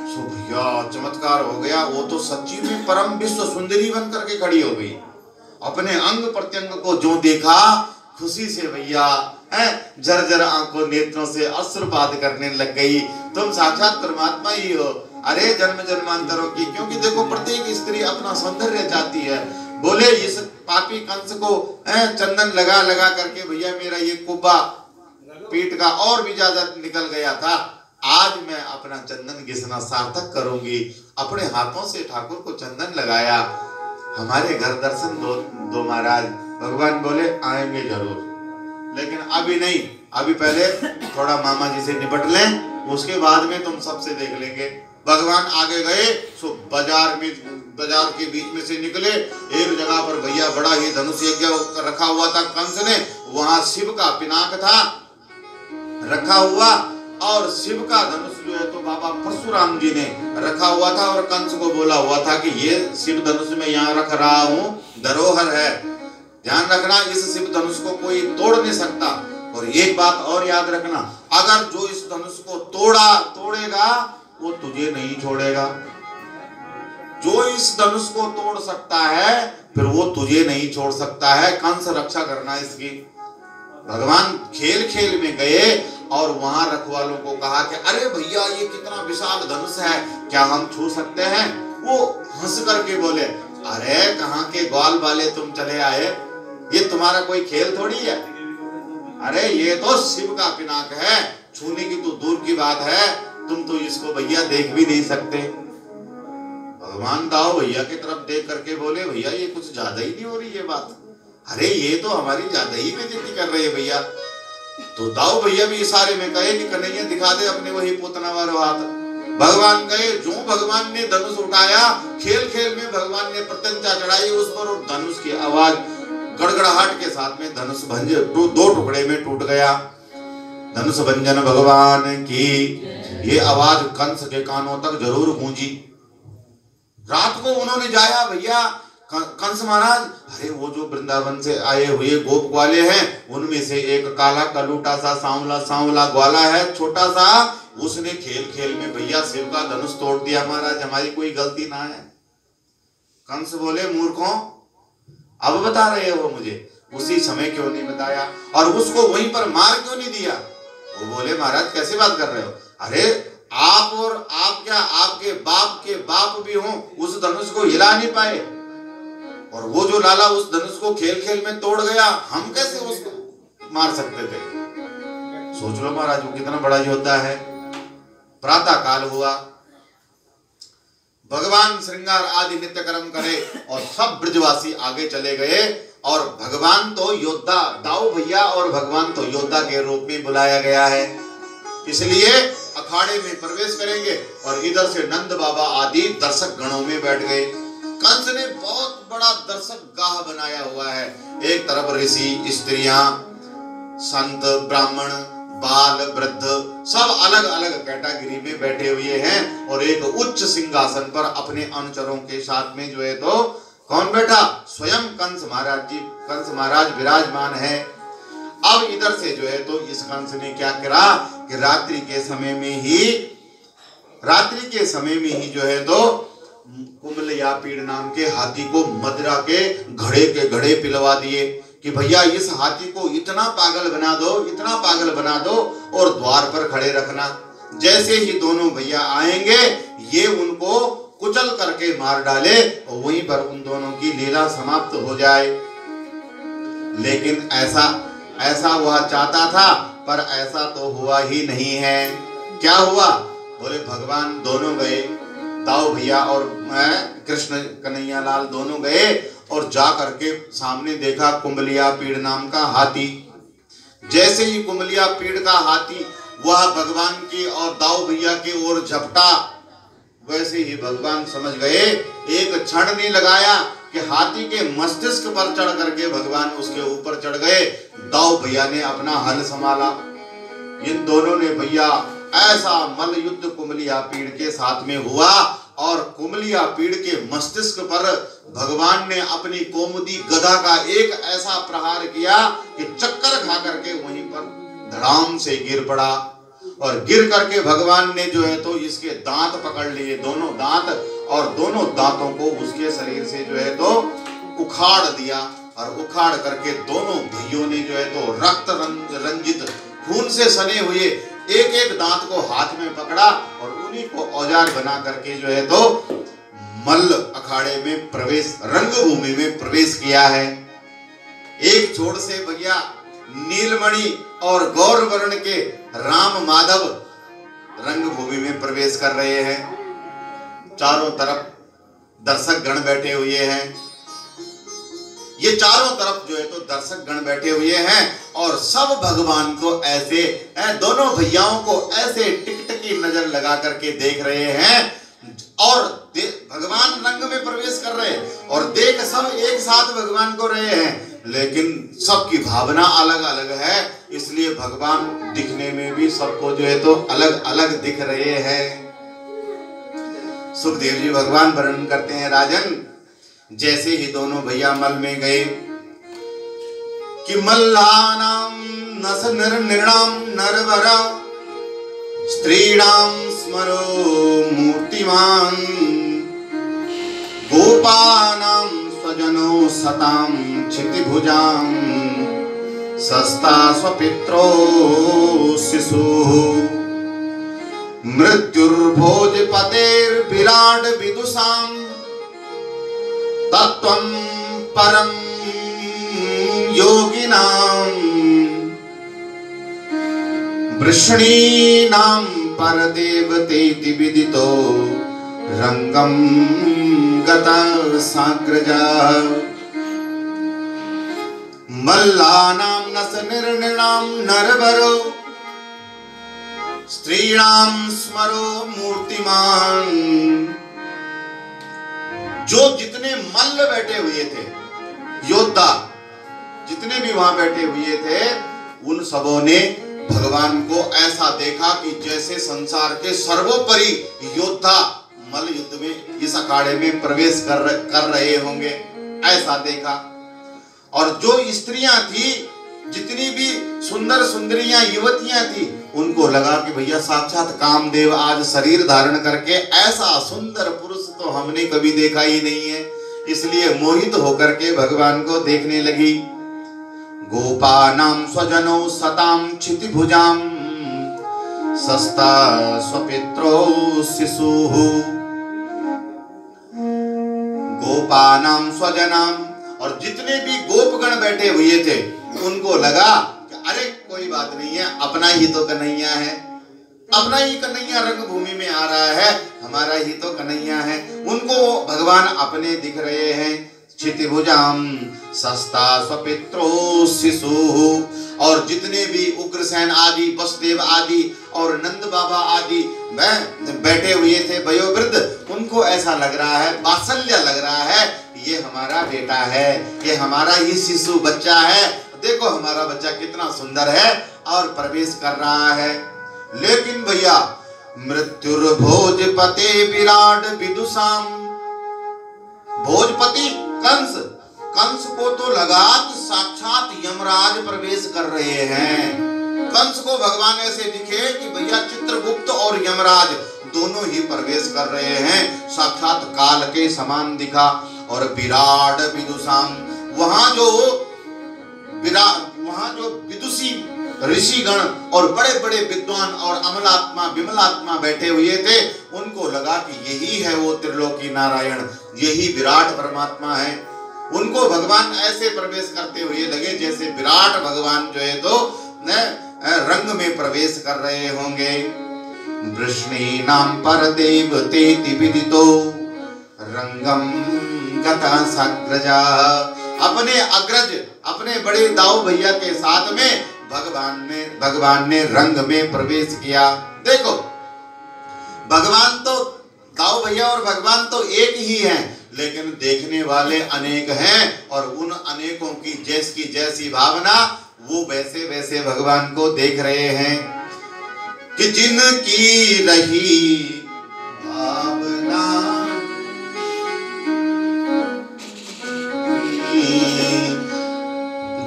Speaker 1: सो भैया चमत्कार हो गया। वो तो सच्ची में परम विश्व सुंदरी बन करके खड़ी हो गई। अपने अंग प्रत्यंग को जो देखा, खुशी से भैया झरझर आंखों नेत्रों से अश्रुपात करने लग गई। तुम साक्षात परमात्मा ही हो। अरे जन्म जन्मांतरों की, क्योंकि देखो प्रत्येक स्त्री अपना सौंदर्य चाहती है। बोले इस पापी कंस को चंदन लगा लगा करके भैया मेरा ये कुब्बा पीठ का और भी ज्यादा निकल गया था। आज मैं अपना चंदन घिसना सार्थक करूंगी। अपने हाथों से ठाकुर को चंदन लगाया। हमारे घर दर्शन दो महाराज। भगवान बोले आएंगे जरूर, लेकिन अभी नहीं, अभी पहले थोड़ा मामा जी से निपट लें, उसके बाद में तुम सबसे देख लेंगे। भगवान आगे गए, सो बाजार के बीच में से निकले। एक जगह पर भैया बड़ा ही धनुष यज्ञ रखा हुआ था कंस ने, वहां शिव का पिनाक था रखा हुआ, और शिव का धनुष जो है तो बाबा परशुराम जी ने रखा हुआ था, और कंस को बोला हुआ था कि ये शिव धनुष में यहाँ रख रहा हूँ, धरोहर है, ध्यान रखना, इस शिव धनुष को कोई तोड़ नहीं सकता। और एक बात और याद रखना, अगर जो इस धनुष को तोड़ेगा वो तुझे नहीं छोड़ेगा। जो इस धनुष को तोड़ सकता है फिर वो तुझे नहीं छोड़ सकता है। कंस रक्षा करना इसकी। भगवान खेल खेल में गए और वहां रखवालों को कहा कि अरे भैया ये कितना विशाल धनुष है, क्या हम छू सकते हैं? वो हंस करके बोले अरे कहाँ के ग्वाल वाले तुम चले आए, ये तुम्हारा कोई खेल थोड़ी है। अरे ये तो शिव का पिनाक है, छूने की तो दूर की बात है, तुम तो इसको भैया देख भी नहीं सकते। भगवान दाऊ भैया की तरफ देख करके बोले भैया ये कुछ ज्यादा ही नहीं हो रही है बात। अरे ये तो हमारी ज्यादा ही बेइज्जती कर रही है भैया। तो दाऊ भैया भी इशारे में कहे कि कन्हैया दिखा दे अपने वही पोतना वाला हाथ। भगवान गए, जो भगवान ने धनुष उठाया, खेल खेल में भगवान ने प्रत्यंचा चढ़ाई उस पर, और धनुष की आवाज गड़गड़ाहट के साथ में धनुष भंज दो टुकड़े में टूट गया। धनुष भंजन भगवान की ये आवाज कंस के कानों तक जरूर गूंजी। रात को उन्होंने जाया भैया कंस महाराज, अरे वो जो वृंदावन से आए हुए गोप ग्वाले हैं उनमें से एक काला कलूटा सा सांवला ग्वाला है छोटा सा, उसने खेल खेल में भैया शिव का धनुष तोड़ दिया महाराज, हमारी कोई गलती ना है। कंस बोले मूर्खों, अब बता रहे हो मुझे, उसी समय क्यों नहीं बताया, और उसको वहीं पर मार क्यों नहीं दिया? वो बोले महाराज कैसे बात कर रहे हो, अरे आप और आप क्या आपके बाप के बाप भी हो उस धनुष को हिला नहीं पाए, और वो जो लाला उस धनुष को खेल खेल में तोड़ गया, हम कैसे उसको मार सकते थे? सोच लो महाराज वो कितना बड़ा योद्धा है। प्रातः काल हुआ, भगवान श्रृंगार आदि नित्य कर्म करे और सब ब्रजवासी आगे चले गए, और भगवान तो योद्धा दाऊ भैया और भगवान तो योद्धा के रूप में बुलाया गया है, इसलिए अखाड़े में प्रवेश करेंगे। और इधर से नंद बाबा आदि दर्शक गणों में बैठ गए। कंस ने बहुत बड़ा दर्शक गाह बनाया हुआ है। एक तरफ ऋषि, स्त्रियां, संत, ब्राह्मण, बाल, वृद्ध, सब अलग अलग कैटेगरी में बैठे हुए हैं, और एक उच्च सिंहासन पर अपने अनुचरों के साथ में जो है तो कौन बैठा? स्वयं कंस महाराज जी, कंस महाराज विराजमान है। अब इधर से जो है तो इस कंस ने क्या करा कि रात्रि के समय में ही जो है तो कुम्भलयापीड़ नाम के हाथी को मदिरा के घड़े पिलवा दिए कि भैया इस हाथी को इतना पागल बना दो और द्वार पर खड़े रखना। जैसे ही दोनों भैया आएंगे ये उनको कुचल करके मार डाले और वहीं पर उन दोनों की लीला समाप्त हो जाए। लेकिन ऐसा वह चाहता था, पर ऐसा तो हुआ ही नहीं है। क्या हुआ? बोले भगवान दोनों गए, दाऊ भैया और कृष्ण कन्हैया लाल दोनों गए और जा करके सामने देखा कुम्भलयापीड़ नाम का हाथी। जैसे ही कुम्भलयापीड़ का हाथी वह भगवान की और दाऊ भैया की ओर झपटा, वैसे ही भगवान समझ गए, एक क्षण नहीं लगाया कि हाथी के मस्तिष्क पर चढ़ करके भगवान उसके ऊपर चढ़ गए। दाऊ भैया ने अपना हल संभाला। इन दोनों ने भैया ऐसा मल्ल युद्ध कुम्भलयापीड़ के साथ में हुआ और कुम्भलयापीड़ के मस्तिष्क पर भगवान ने अपनी कौमुदी गदा का एक ऐसा प्रहार किया कि चक्कर खा करके वहीं पर धड़ाम से गिर पड़ा। और गिर करके भगवान ने जो है तो इसके दांत पकड़ लिए, दोनों दांत, और दोनों दांतों को उसके शरीर से जो है तो उखाड़ दिया। और उखाड़ करके दोनों भाइयों ने जो है तो रक्त रंजित खून से सने हुए एक एक दांत को हाथ में पकड़ा और उन्हीं को औजार बना करके जो है तो मल्ल अखाड़े में प्रवेश, रंगभूमि में प्रवेश किया है। एक छोर से भैया नीलमणि और गौर वर्ण के राम माधव रंगभूमि में प्रवेश कर रहे हैं। चारों तरफ दर्शक गण बैठे हुए हैं। ये चारों तरफ जो है तो दर्शक गण बैठे हुए हैं और सब भगवान को ऐसे, दोनों भैयाओं को ऐसे टिकटकी नजर लगा करके देख रहे हैं। और भगवान रंग में प्रवेश कर रहे हैं और देख सब एक साथ भगवान को रहे हैं, लेकिन सबकी भावना अलग अलग है। इसलिए भगवान दिखने में भी सबको जो है तो अलग अलग दिख रहे हैं। सुखदेव जी भगवान वर्णन करते हैं, राजन जैसे ही दोनों भैया मल में गए कि मल्लानाम नस निर्णाम नरवरा स्त्रीणाम स्मरो मूर्तिमान गोपानाम स्वजनो सताम क्षितिभुजाम सस्ता स्वपित्रो शिशु मृत्युर्भोजपतेर् विराट विदुषाम तत्वं परम योगिनां वृष्णीनां परदेवतेति विदितो रंगं गतः साग्रजः मल्लानां नसनिर्णिणां नरवरो स्त्रीणां स्मरो मूर्तिमान। जो जितने मल्ल बैठे हुए थे, योद्धा जितने भी वहां बैठे हुए थे, उन सबों ने भगवान को ऐसा देखा कि जैसे संसार के सर्वोपरि योद्धा मल्ल युद्ध में इस अखाड़े में प्रवेश कर रहे होंगे, ऐसा देखा। और जो स्त्रियां थी, जितनी भी सुंदर सुंदरियां युवतियां थी, उनको लगा कि भैया साक्षात कामदेव आज शरीर धारण करके, ऐसा सुंदर पुरुष तो हमने कभी देखा ही नहीं है। इसलिए मोहित होकर के भगवान को देखने लगी। गोपानां स्वजनो सताम क्षितिभुजाम सस्ता स्वपित्रो शिशुः। गोपानां स्वजनाम, और जितने भी गोपगण बैठे हुए थे उनको लगा कि अरे कोई बात नहीं है, अपना ही तो कन्हैया है, अपना ही कन्हैया रंगभूमि में आ रहा है, हमारा ही तो कन्हैया है। उनको भगवान अपने दिख रहे हैं। क्षितिभुजाम सस्ता स्वपित्रो शिशुः। और जितने भी उग्रसेन आदि, वसुदेव आदि और नंद बाबा आदि बैठे हुए थे वयोवृद्ध, उनको ऐसा लग रहा है, वात्सल्य लग रहा है, ये हमारा बेटा है, ये हमारा ही शिशु बच्चा है, देखो हमारा बच्चा कितना सुंदर है और प्रवेश कर रहा है। लेकिन भैया मृत्युर्भोजपते विराट विदुषाम, भोजपति कंस को तो लगा कि साक्षात यमराज प्रवेश कर रहे हैं। कंस को भगवान ऐसे दिखे कि भैया चित्रगुप्त और यमराज दोनों ही प्रवेश कर रहे हैं, साक्षात काल के समान दिखा। और विराट विदुषाम, वहां जो विदुषी ऋषिगण और बड़े बड़े विद्वान और अमलात्मा विमलात्मा बैठे हुए थे, उनको लगा कि यही है वो त्रिलोकी नारायण, यही विराट परमात्मा है। उनको भगवान ऐसे प्रवेश करते हुए लगे जैसे विराट भगवान जो है तो रंग में प्रवेश कर रहे होंगे। वृष्णीनां परदेव तेति विदितो रंगम गता साग्रजा, अपने अग्रज अपने बड़े दाऊ भैया के साथ में भगवान ने रंग में प्रवेश किया। देखो भगवान तो दाऊ भैया और भगवान तो एक ही हैं, लेकिन देखने वाले अनेक हैं और उन अनेकों की जैसी भावना वो वैसे वैसे भगवान को देख रहे हैं कि जिनकी रही भावना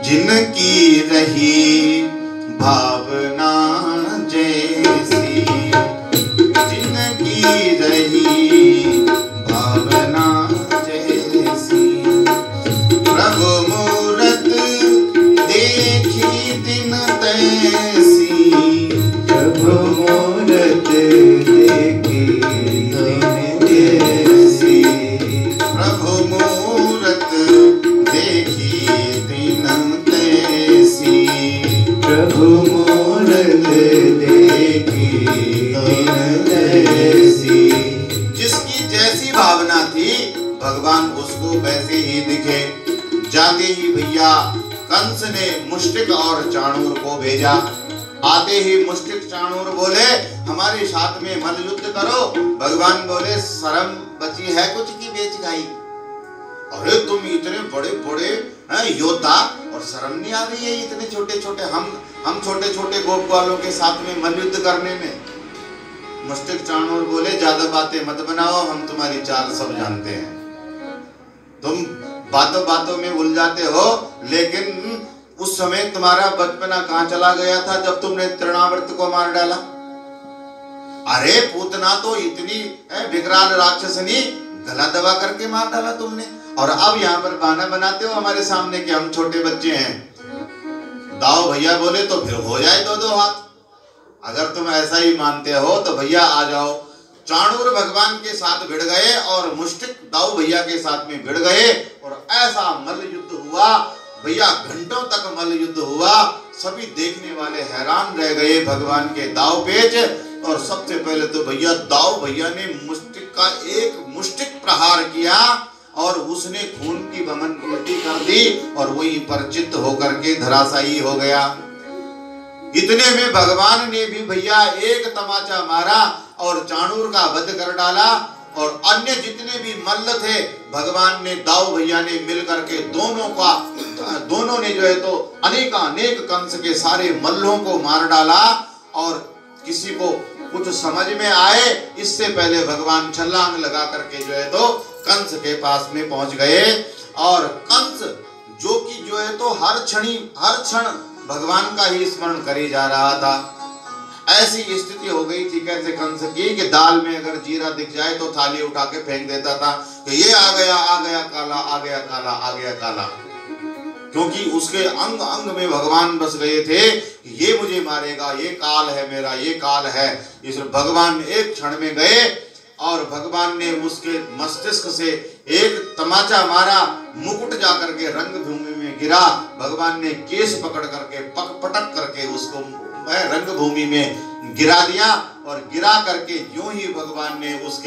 Speaker 1: जिनकी रही भावना जैसी, जिनकी रही भावना जैसी, प्रभु मूरत देखी दिन तैसी,
Speaker 2: प्रभु मूरत देखी दिन तैसी,
Speaker 1: प्रभु मूरत देखी दिन तैसी,
Speaker 2: प्रभु मूरत देखी दिन तैसी।
Speaker 1: जिसकी जैसी भावना थी भगवान उसको वैसे ही दिखे। जाते ही भैया कंस ने मुष्टिक और चाणूर को भेजा। आते ही मुष्टिक चाणूर बोले हमारे साथ में मल युद्ध करो। भगवान बोले शर्म बची है कुछ की बेच गाई? अरे तुम इतने बड़े बड़े योद्धा और शर्म नहीं आ रही है इतने छोटे छोटे हम छोटे छोटे गोप वालों के साथ में मल युद्ध करने में? मुष्टिक चाणूर बोले ज्यादा बातें मत बनाओ, हम तुम्हारी चाल सब जानते हैं। तुम बातों बातों में उलझाते हो, लेकिन उस समय तुम्हारा बचपना कहाँ चला गया था जब तुमने तृणावर्त को मार डाला? अरे पूतना तो इतनी विकराल राक्षसनी गला दबा करके मार डाला तुमने, और अब यहाँ पर बहाना बनाते हो हमारे सामने कि हम छोटे बच्चे हैं। दाऊ भैया बोले तो फिर हो जाए दो दो हाथ। अगर तुम ऐसा ही मानते हो तो भैया आ जाओ। चाणूर भगवान के साथ भिड़ गए और मुष्टिक दाऊ भैया के साथ में भिड़ गए और ऐसा मल्ल युद्ध हुआ भैया, घंटों तक मल्ल युद्ध हुआ। सभी देखने वाले हैरान रह गए भगवान के दाव पेच। और सबसे पहले तो भैया दाऊ भैया ने मुष्टिक का एक मुष्टिक प्रहार किया और उसने खून की बमन उल्टी कर दी और वहीं पर चित्त होकर के धराशायी हो गया। इतने में भगवान ने भी भैया एक तमाचा मारा और चाणूर का वध कर डाला। और अन्य जितने भी मल्ल थे भगवान ने दाऊ भैया ने मिल करके दोनों ने जो है तो अनेक कंस के सारे मल्लों को मार डाला। और किसी को कुछ समझ में आए इससे पहले भगवान छलांग लगा करके जो है तो कंस के पास में पहुंच गए। और कंस जो कि जो है तो हर क्षण भगवान का ही स्मरण करे जा रहा था। ऐसी स्थिति हो गई थी कैसे कंस की कि दाल में अगर जीरा दिख जाए तो थाली उठा के फेंक देता था कि ये आ गया काला, आ गया काला, आ गया काला। क्योंकि उसके अंग अंग में भगवान बस गए थे, ये मुझे मारेगा, ये काल है मेरा, ये काल है। इस भगवान एक क्षण में गए और भगवान ने उसके मस्तिष्क से एक तमाचा मारा, मुकुट जाकर के रंग भूमि में गिरा। भगवान ने केस पकड़ करके पटक करके उसको रंग भूमि में गिरा दिया और गिरा करके यूं ही भगवान ने उसके